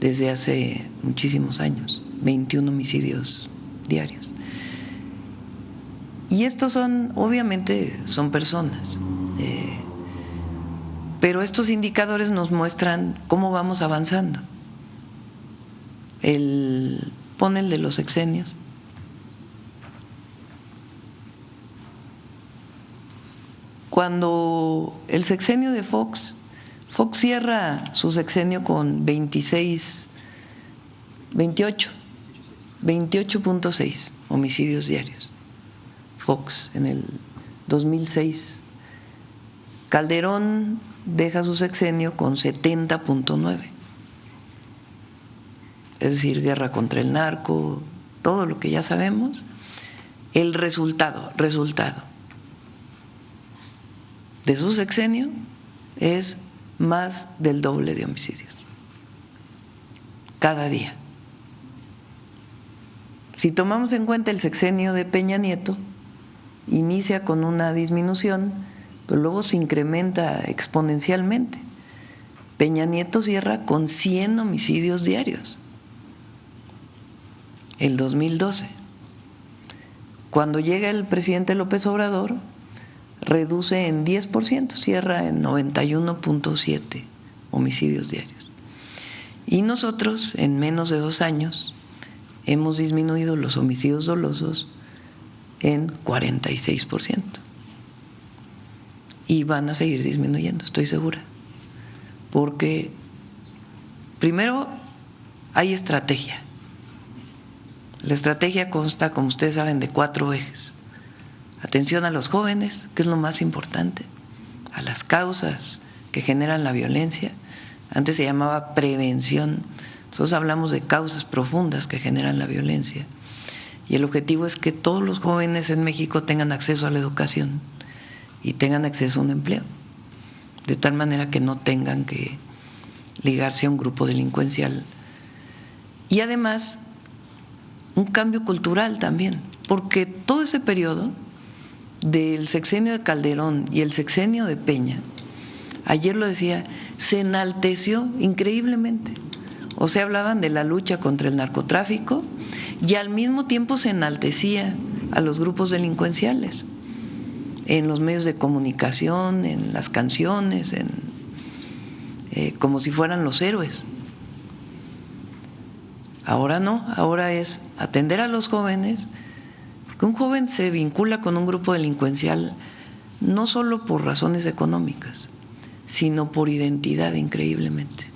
desde hace muchísimos años, 21 homicidios diarios. Y estos son, obviamente, son personas, pero estos indicadores nos muestran cómo vamos avanzando. Pon el de los sexenios. Cuando el sexenio de Fox cierra su sexenio con 28.6 homicidios diarios. Fox en el 2006. Calderón deja su sexenio con 70.9. Es decir, guerra contra el narco, todo lo que ya sabemos. El resultado de su sexenio es más del doble de homicidios cada día. Si tomamos en cuenta el sexenio de Peña Nieto, inicia con una disminución, pero luego se incrementa exponencialmente. Peña Nieto cierra con 100 homicidios diarios, el 2012. Cuando llega el presidente López Obrador, reduce en 10%, cierra en 91.7 homicidios diarios. Y nosotros, en menos de 2 años, hemos disminuido los homicidios dolosos en 46%. Y van a seguir disminuyendo, estoy segura. Porque, primero, hay estrategia. La estrategia consta, como ustedes saben, de 4 ejes. Atención a los jóvenes, que es lo más importante, a las causas que generan la violencia. Antes se llamaba prevención. Nosotros hablamos de causas profundas que generan la violencia. Y el objetivo es que todos los jóvenes en México tengan acceso a la educación y tengan acceso a un empleo, de tal manera que no tengan que ligarse a un grupo delincuencial. Y además, un cambio cultural también, porque todo ese periodo del sexenio de Calderón y el sexenio de Peña, ayer lo decía, se enalteció increíblemente. O sea, hablaban de la lucha contra el narcotráfico y al mismo tiempo se enaltecía a los grupos delincuenciales en los medios de comunicación, en las canciones, como si fueran los héroes. Ahora no, ahora es atender a los jóvenes, porque un joven se vincula con un grupo delincuencial no solo por razones económicas, sino por identidad, increíblemente.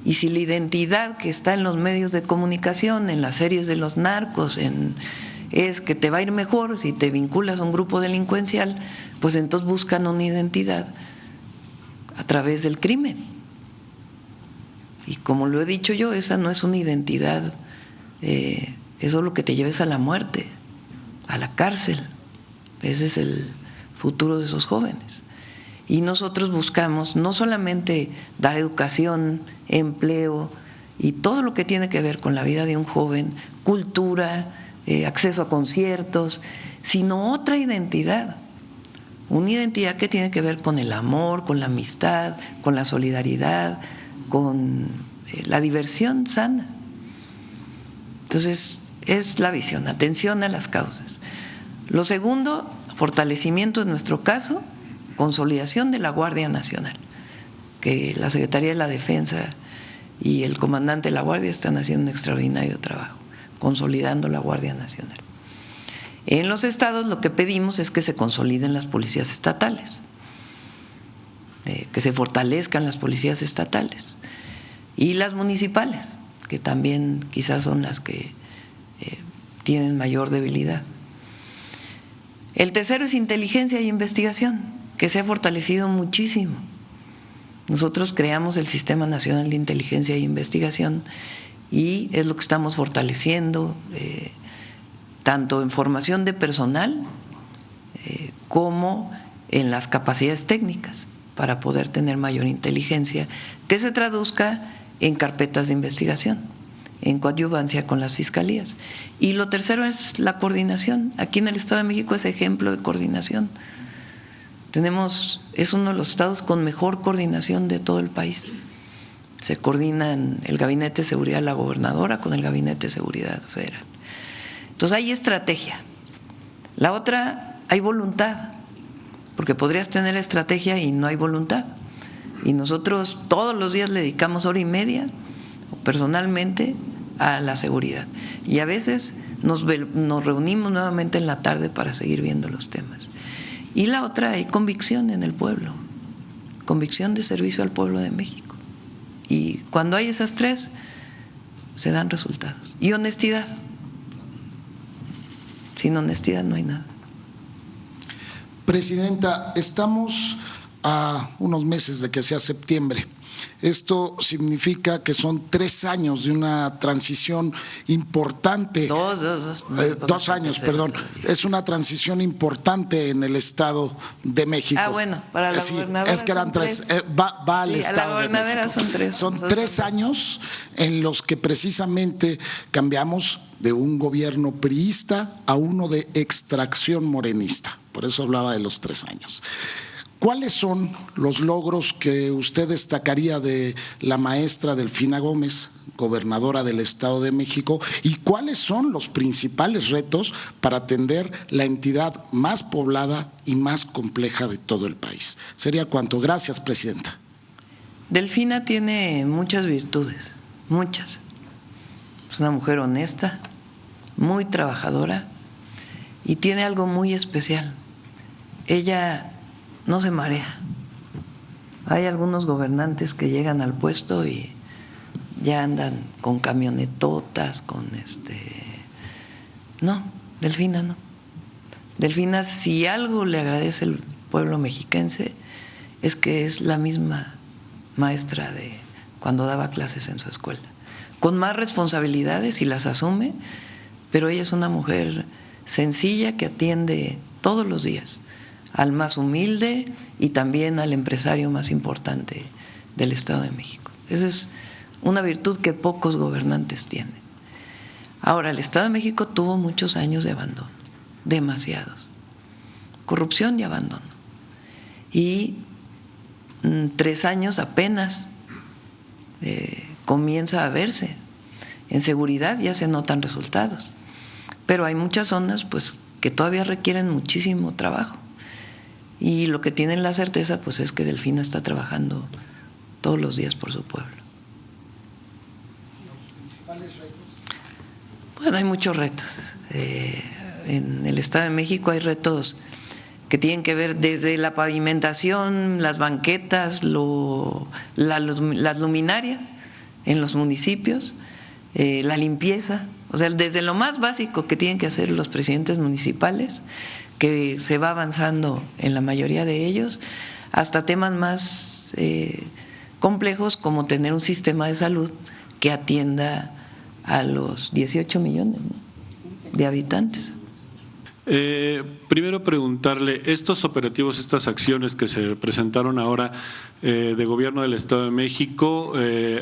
Y si la identidad que está en los medios de comunicación, en las series de los narcos, es que te va a ir mejor si te vinculas a un grupo delincuencial, pues entonces buscan una identidad a través del crimen. Y como lo he dicho yo, esa no es una identidad, eso es lo que te lleves a la muerte, a la cárcel. Ese es el futuro de esos jóvenes. Y nosotros buscamos no solamente dar educación, empleo y todo lo que tiene que ver con la vida de un joven, cultura, acceso a conciertos, sino otra identidad, una identidad que tiene que ver con el amor, con la amistad, con la solidaridad, con la diversión sana. Entonces, es la visión, atención a las causas. Lo segundo, fortalecimiento en nuestro caso, consolidación de la Guardia Nacional, que la Secretaría de la Defensa y el comandante de la Guardia están haciendo un extraordinario trabajo, consolidando la Guardia Nacional. En los estados lo que pedimos es que se consoliden las policías estatales, que se fortalezcan las policías estatales y las municipales, que también quizás son las que tienen mayor debilidad. El tercero es inteligencia y investigación, que se ha fortalecido muchísimo. Nosotros creamos el Sistema Nacional de Inteligencia e Investigación y es lo que estamos fortaleciendo, tanto en formación de personal como en las capacidades técnicas para poder tener mayor inteligencia, que se traduzca en carpetas de investigación, en coadyuvancia con las fiscalías. Y lo tercero es la coordinación. Aquí en el Estado de México es ejemplo de coordinación. Es uno de los estados con mejor coordinación de todo el país. Se coordinan el Gabinete de Seguridad de la Gobernadora con el Gabinete de Seguridad Federal. Entonces hay estrategia. La otra, hay voluntad, porque podrías tener estrategia y no hay voluntad. Y nosotros todos los días le dedicamos 1:30 personalmente a la seguridad. Y a veces nos reunimos nuevamente en la tarde para seguir viendo los temas. Y la otra, hay convicción en el pueblo, convicción de servicio al pueblo de México. Y cuando hay esas tres, se dan resultados. Y honestidad. Sin honestidad no hay nada. Presidenta, estamos a unos meses de que sea septiembre. Esto significa que son 3 años de una transición importante. 2 años, perdón. Es una transición importante en el Estado de México. Ah, bueno, para la gobernadora es que eran 3. Va al Estado de México. Son 3 años en los que precisamente cambiamos de un gobierno priista a uno de extracción morenista. Por eso hablaba de los 3 años. ¿Cuáles son los logros que usted destacaría de la maestra Delfina Gómez, gobernadora del Estado de México, y cuáles son los principales retos para atender la entidad más poblada y más compleja de todo el país? Sería cuanto. Gracias, presidenta. Delfina tiene muchas virtudes, muchas. Es una mujer honesta, muy trabajadora y tiene algo muy especial. Ella no se marea. Hay algunos gobernantes que llegan al puesto y ya andan con camionetotas, No, Delfina no. Delfina, si algo le agradece el pueblo mexiquense, es que es la misma maestra de cuando daba clases en su escuela, con más responsabilidades y las asume, pero ella es una mujer sencilla que atiende todos los días al más humilde y también al empresario más importante del Estado de México. Esa es una virtud que pocos gobernantes tienen. Ahora, el Estado de México tuvo muchos años de abandono, demasiados, corrupción y abandono. Y 3 años apenas comienza a verse. En seguridad ya se notan resultados, pero hay muchas zonas pues que todavía requieren muchísimo trabajo. Y lo que tienen la certeza pues es que Delfina está trabajando todos los días por su pueblo. ¿Los principales retos? Bueno, hay muchos retos. En el Estado de México hay retos que tienen que ver desde la pavimentación, las banquetas, las luminarias en los municipios, la limpieza, o sea, desde lo más básico que tienen que hacer los presidentes municipales, que se va avanzando en la mayoría de ellos, hasta temas más complejos como tener un sistema de salud que atienda a los 18 millones, ¿no?, de habitantes. Primero preguntarle, estos operativos, estas acciones que se presentaron ahora de gobierno del Estado de México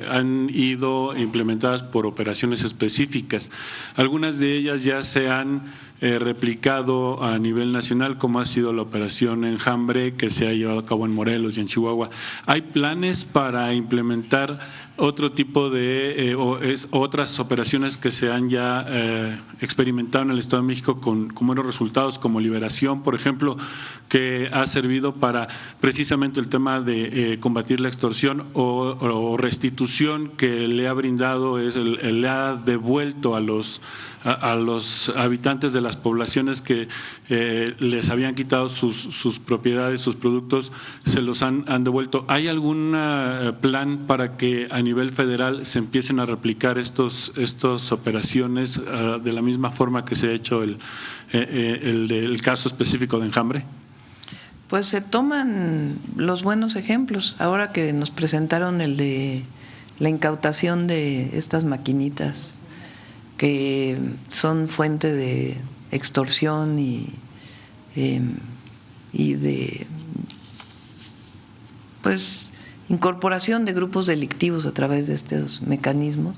han ido implementadas por operaciones específicas. Algunas de ellas ya se han replicado a nivel nacional, como ha sido la operación Enjambre que se ha llevado a cabo en Morelos y en Chihuahua. ¿Hay planes para implementar otro tipo de otras operaciones que se han ya experimentado en el Estado de México con buenos resultados, como Liberación, por ejemplo, que ha servido para precisamente el tema de combatir la extorsión, o Restitución, que le ha brindado, le ha devuelto a los habitantes de las poblaciones que les habían quitado sus propiedades, sus productos, se los han devuelto? ¿Hay algún plan para que a nivel federal se empiecen a replicar estas operaciones de la misma forma que se ha hecho el caso específico de Enjambre? Pues se toman los buenos ejemplos. Ahora que nos presentaron el de la incautación de estas maquinitas que son fuente de extorsión y de pues incorporación de grupos delictivos a través de estos mecanismos,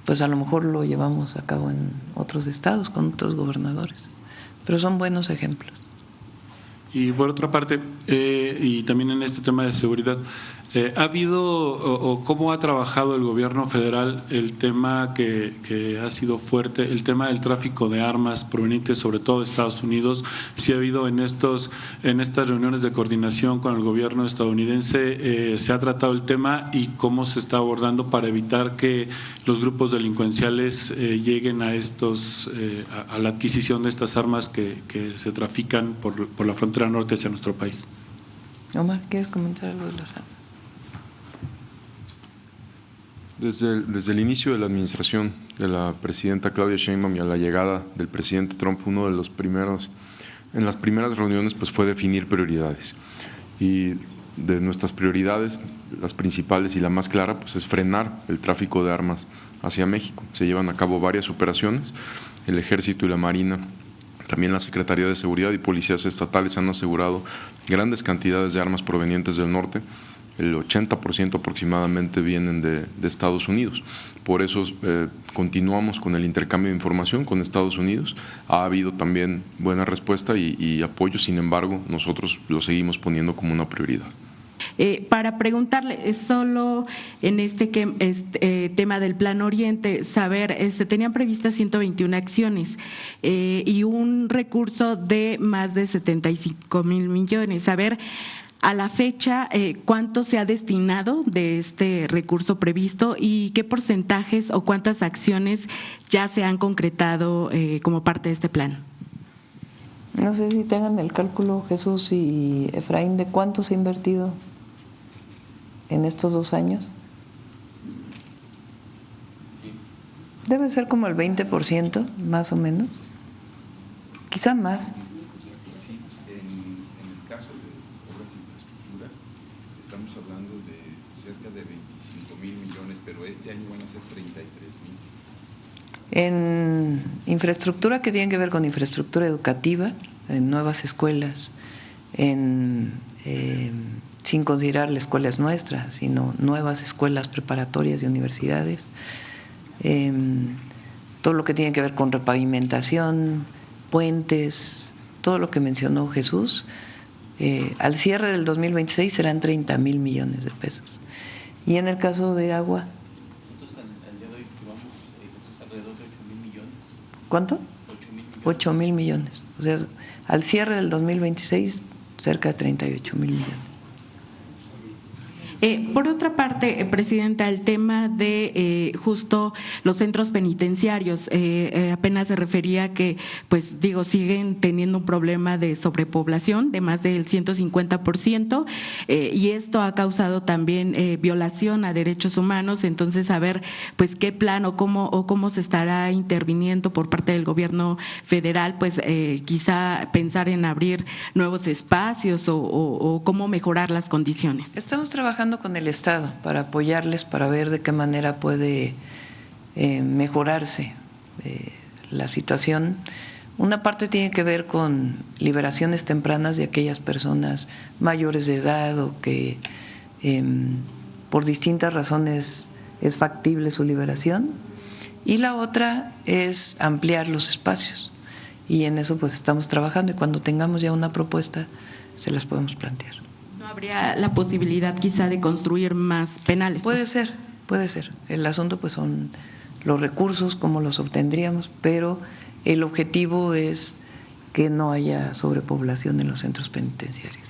pues a lo mejor lo llevamos a cabo en otros estados con otros gobernadores, pero son buenos ejemplos. Y por otra parte, y también en este tema de seguridad, ¿ha habido o cómo ha trabajado el gobierno federal el tema que ha sido fuerte, el tema del tráfico de armas provenientes sobre todo de Estados Unidos? ¿Si ha habido en estas reuniones de coordinación con el gobierno estadounidense, se ha tratado el tema y cómo se está abordando para evitar que los grupos delincuenciales lleguen a a la adquisición de estas armas que se trafican por la frontera norte hacia nuestro país? Omar, ¿quieres comentar algo de las armas? Desde el inicio de la administración de la presidenta Claudia Sheinbaum y a la llegada del presidente Trump, en las primeras reuniones pues fue definir prioridades. Y de nuestras prioridades, las principales y la más clara pues es frenar el tráfico de armas hacia México. Se llevan a cabo varias operaciones, el Ejército y la Marina, también la Secretaría de Seguridad y policías estatales han asegurado grandes cantidades de armas provenientes del norte. El 80% aproximadamente vienen de Estados Unidos. Por eso continuamos con el intercambio de información con Estados Unidos. Ha habido también buena respuesta y apoyo, sin embargo, nosotros lo seguimos poniendo como una prioridad. Para preguntarle, es solo en este tema del Plan Oriente, saber, se tenían previstas 121 acciones y un recurso de más de 75,000 millones. Saber, a la fecha, ¿cuánto se ha destinado de este recurso previsto y qué porcentajes o cuántas acciones ya se han concretado como parte de este plan? No sé si tengan el cálculo, Jesús y Efraín, de cuánto se ha invertido en estos 2 años. Debe ser como el 20%, más o menos, quizá más. Sí, en el caso de obras de infraestructura estamos hablando de cerca de 25,000 millones, pero este año van a ser 33,000. En infraestructura que tiene que ver con infraestructura educativa, en nuevas escuelas, sin considerar la escuela es nuestra, sino nuevas escuelas preparatorias y universidades, todo lo que tiene que ver con repavimentación, puentes, todo lo que mencionó Jesús, al cierre del 2026 serán 30,000 millones de pesos. Y en el caso de agua, al día de hoy estimamos alrededor de 8,000 millones. ¿cuánto? 8,000 millones. O sea, al cierre del 2026, cerca de 38,000 millones. Por otra parte, Presidenta, el tema de justo los centros penitenciarios, apenas se refería que, pues digo, siguen teniendo un problema de sobrepoblación de más del 150%, y esto ha causado también violación a derechos humanos. Entonces, a ver, pues qué plan o cómo se estará interviniendo por parte del gobierno federal, pues quizá pensar en abrir nuevos espacios o cómo mejorar las condiciones. Estamos trabajando con el Estado para apoyarles, para ver de qué manera puede mejorarse la situación. Una parte tiene que ver con liberaciones tempranas de aquellas personas mayores de edad o que por distintas razones es factible su liberación, y la otra es ampliar los espacios, y en eso pues estamos trabajando, y cuando tengamos ya una propuesta se las podemos plantear. ¿Habría la posibilidad quizá de construir más penales? Puede ser. El asunto pues son los recursos, cómo los obtendríamos, pero el objetivo es que no haya sobrepoblación en los centros penitenciarios.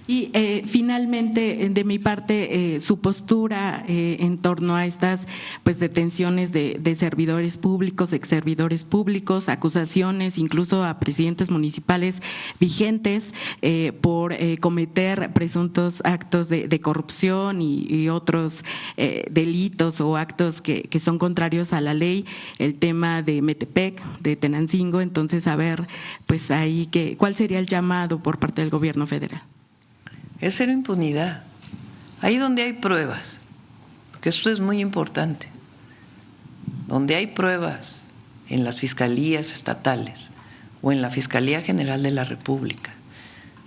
Y finalmente, de mi parte, su postura en torno a estas pues detenciones de servidores públicos, ex servidores públicos, acusaciones incluso a presidentes municipales vigentes por cometer presuntos actos de corrupción y otros delitos o actos que son contrarios a la ley, el tema de Metepec, de Tenancingo. Entonces, a ver, pues ahí ¿cuál sería el llamado por parte del gobierno federal? Es cero impunidad. Ahí donde hay pruebas, porque esto es muy importante, donde hay pruebas en las fiscalías estatales o en la Fiscalía General de la República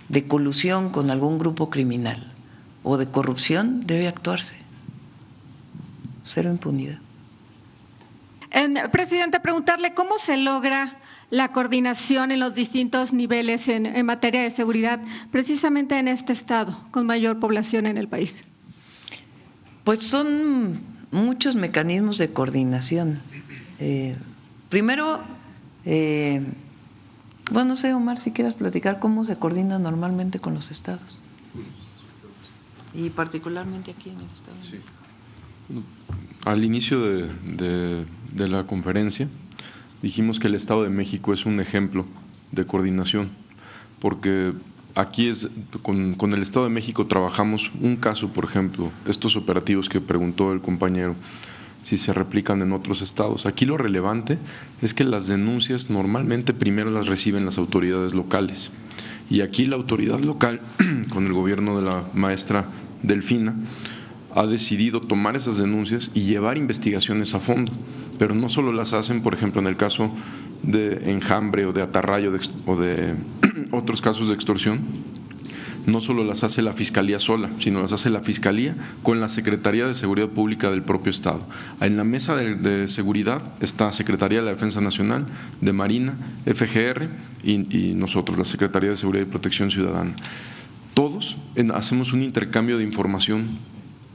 de colusión con algún grupo criminal o de corrupción, debe actuarse. Cero impunidad. Presidenta, preguntarle cómo se logra la coordinación en los distintos niveles en materia de seguridad, precisamente en este estado con mayor población en el país. Pues son muchos mecanismos de coordinación. Primero, bueno, no sé, Omar, si quieres platicar cómo se coordina normalmente con los estados. Y particularmente aquí en el estado. Sí. Al inicio de la conferencia dijimos que el Estado de México es un ejemplo de coordinación, porque aquí con el Estado de México trabajamos un caso, por ejemplo, estos operativos que preguntó el compañero, si se replican en otros estados. Aquí lo relevante es que las denuncias normalmente primero las reciben las autoridades locales, y aquí la autoridad local, con el gobierno de la maestra Delfina, ha decidido tomar esas denuncias y llevar investigaciones a fondo, pero no solo las hacen, por ejemplo, en el caso de Enjambre o de Atarraya o de otros casos de extorsión, no solo las hace la Fiscalía sola, sino las hace la Fiscalía con la Secretaría de Seguridad Pública del propio Estado. En la mesa de seguridad está Secretaría de la Defensa Nacional, de Marina, FGR y nosotros, la Secretaría de Seguridad y Protección Ciudadana. Todos hacemos un intercambio de información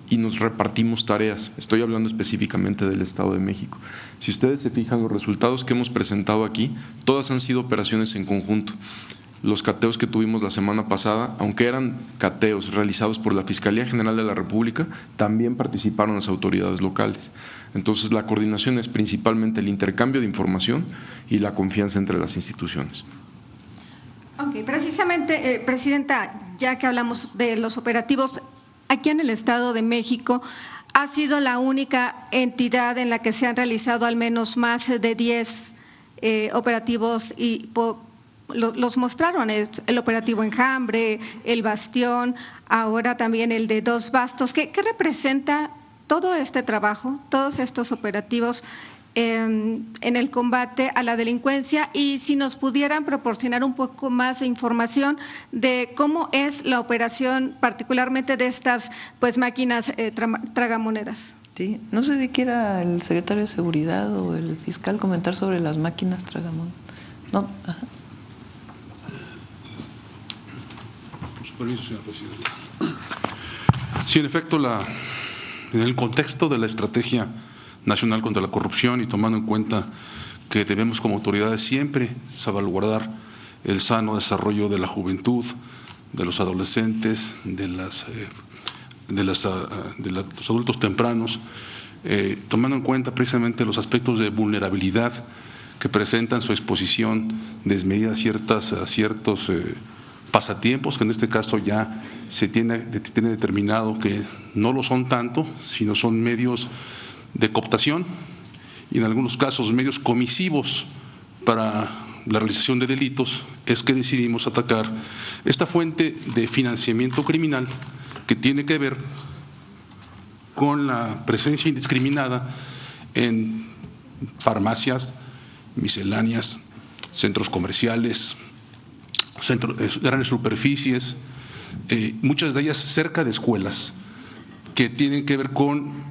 y nos repartimos tareas. Estoy hablando específicamente del Estado de México. Si ustedes se fijan, los resultados que hemos presentado aquí, todas han sido operaciones en conjunto. Los cateos que tuvimos la semana pasada, aunque eran cateos realizados por la Fiscalía General de la República, también participaron las autoridades locales. Entonces, la coordinación es principalmente el intercambio de información y la confianza entre las instituciones. Ok, precisamente, Presidenta, ya que hablamos de los operativos, aquí en el Estado de México ha sido la única entidad en la que se han realizado al menos más de 10 operativos y los mostraron, el operativo Enjambre, el Bastión, ahora también el de Dos Bastos. ¿Qué representa todo este trabajo, todos estos operativos en el combate a la delincuencia? Y si nos pudieran proporcionar un poco más de información de cómo es la operación, particularmente de estas máquinas tragamonedas. Sí, no sé si quiera el secretario de Seguridad o el fiscal comentar sobre las máquinas tragamonedas. No, ajá. Permiso, señora presidenta. Sí, en efecto, en el contexto de la Estrategia Nacional contra la Corrupción y tomando en cuenta que debemos como autoridades siempre salvaguardar el sano desarrollo de la juventud, de los adolescentes, de los adultos tempranos, tomando en cuenta precisamente los aspectos de vulnerabilidad que presentan su exposición desmedida a ciertos pasatiempos, que en este caso ya se tiene determinado que no lo son tanto, sino son medios de cooptación y en algunos casos medios comisivos para la realización de delitos, es que decidimos atacar esta fuente de financiamiento criminal que tiene que ver con la presencia indiscriminada en farmacias, misceláneas, centros comerciales, grandes superficies, muchas de ellas cerca de escuelas, que tienen que ver con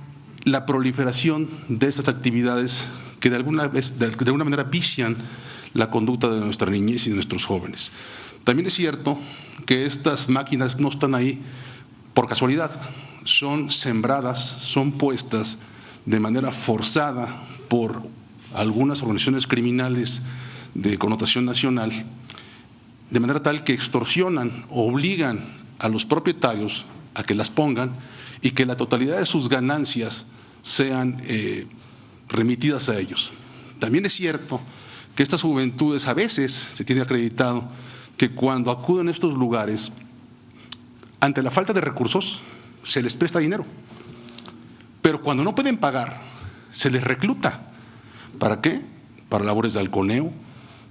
la proliferación de estas actividades que de alguna manera vician la conducta de nuestra niñez y de nuestros jóvenes. También es cierto que estas máquinas no están ahí por casualidad, son sembradas, son puestas de manera forzada por algunas organizaciones criminales de connotación nacional, de manera tal que extorsionan, obligan a los propietarios a que las pongan y que la totalidad de sus ganancias sean remitidas a ellos. También es cierto que estas juventudes a veces se tiene acreditado que cuando acuden a estos lugares, ante la falta de recursos, se les presta dinero, pero cuando no pueden pagar, se les recluta. ¿Para qué? Para labores de halconeo,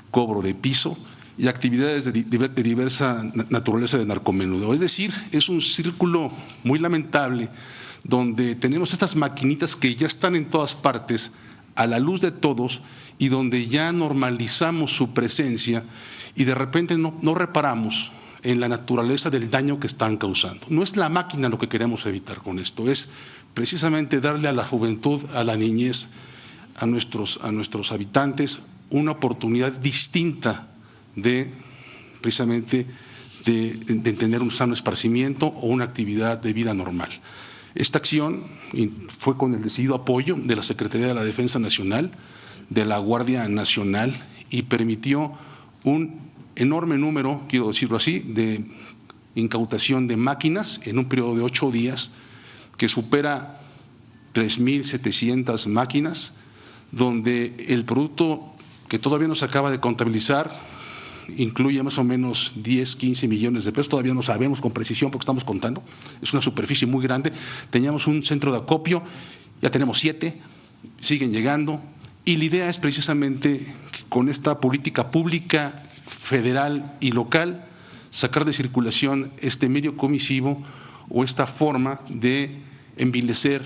cobro de piso y actividades de diversa naturaleza de narcomenudeo. Es decir, es un círculo muy lamentable donde tenemos estas maquinitas que ya están en todas partes, a la luz de todos, y donde ya normalizamos su presencia y de repente no reparamos en la naturaleza del daño que están causando. No es la máquina lo que queremos evitar con esto, es precisamente darle a la juventud, a la niñez, a nuestros habitantes una oportunidad distinta de precisamente de tener un sano esparcimiento o una actividad de vida normal. Esta acción fue con el decidido apoyo de la Secretaría de la Defensa Nacional, de la Guardia Nacional, y permitió un enorme número, quiero decirlo así, de incautación de máquinas en un periodo de 8 días que supera 3.700 máquinas, donde el producto que todavía no se acaba de contabilizar incluye más o menos 10, 15 millones de pesos, todavía no sabemos con precisión porque estamos contando, es una superficie muy grande. Teníamos un centro de acopio, ya tenemos 7, siguen llegando, y la idea es precisamente con esta política pública federal y local sacar de circulación este medio comisivo o esta forma de envilecer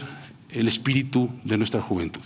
el espíritu de nuestra juventud.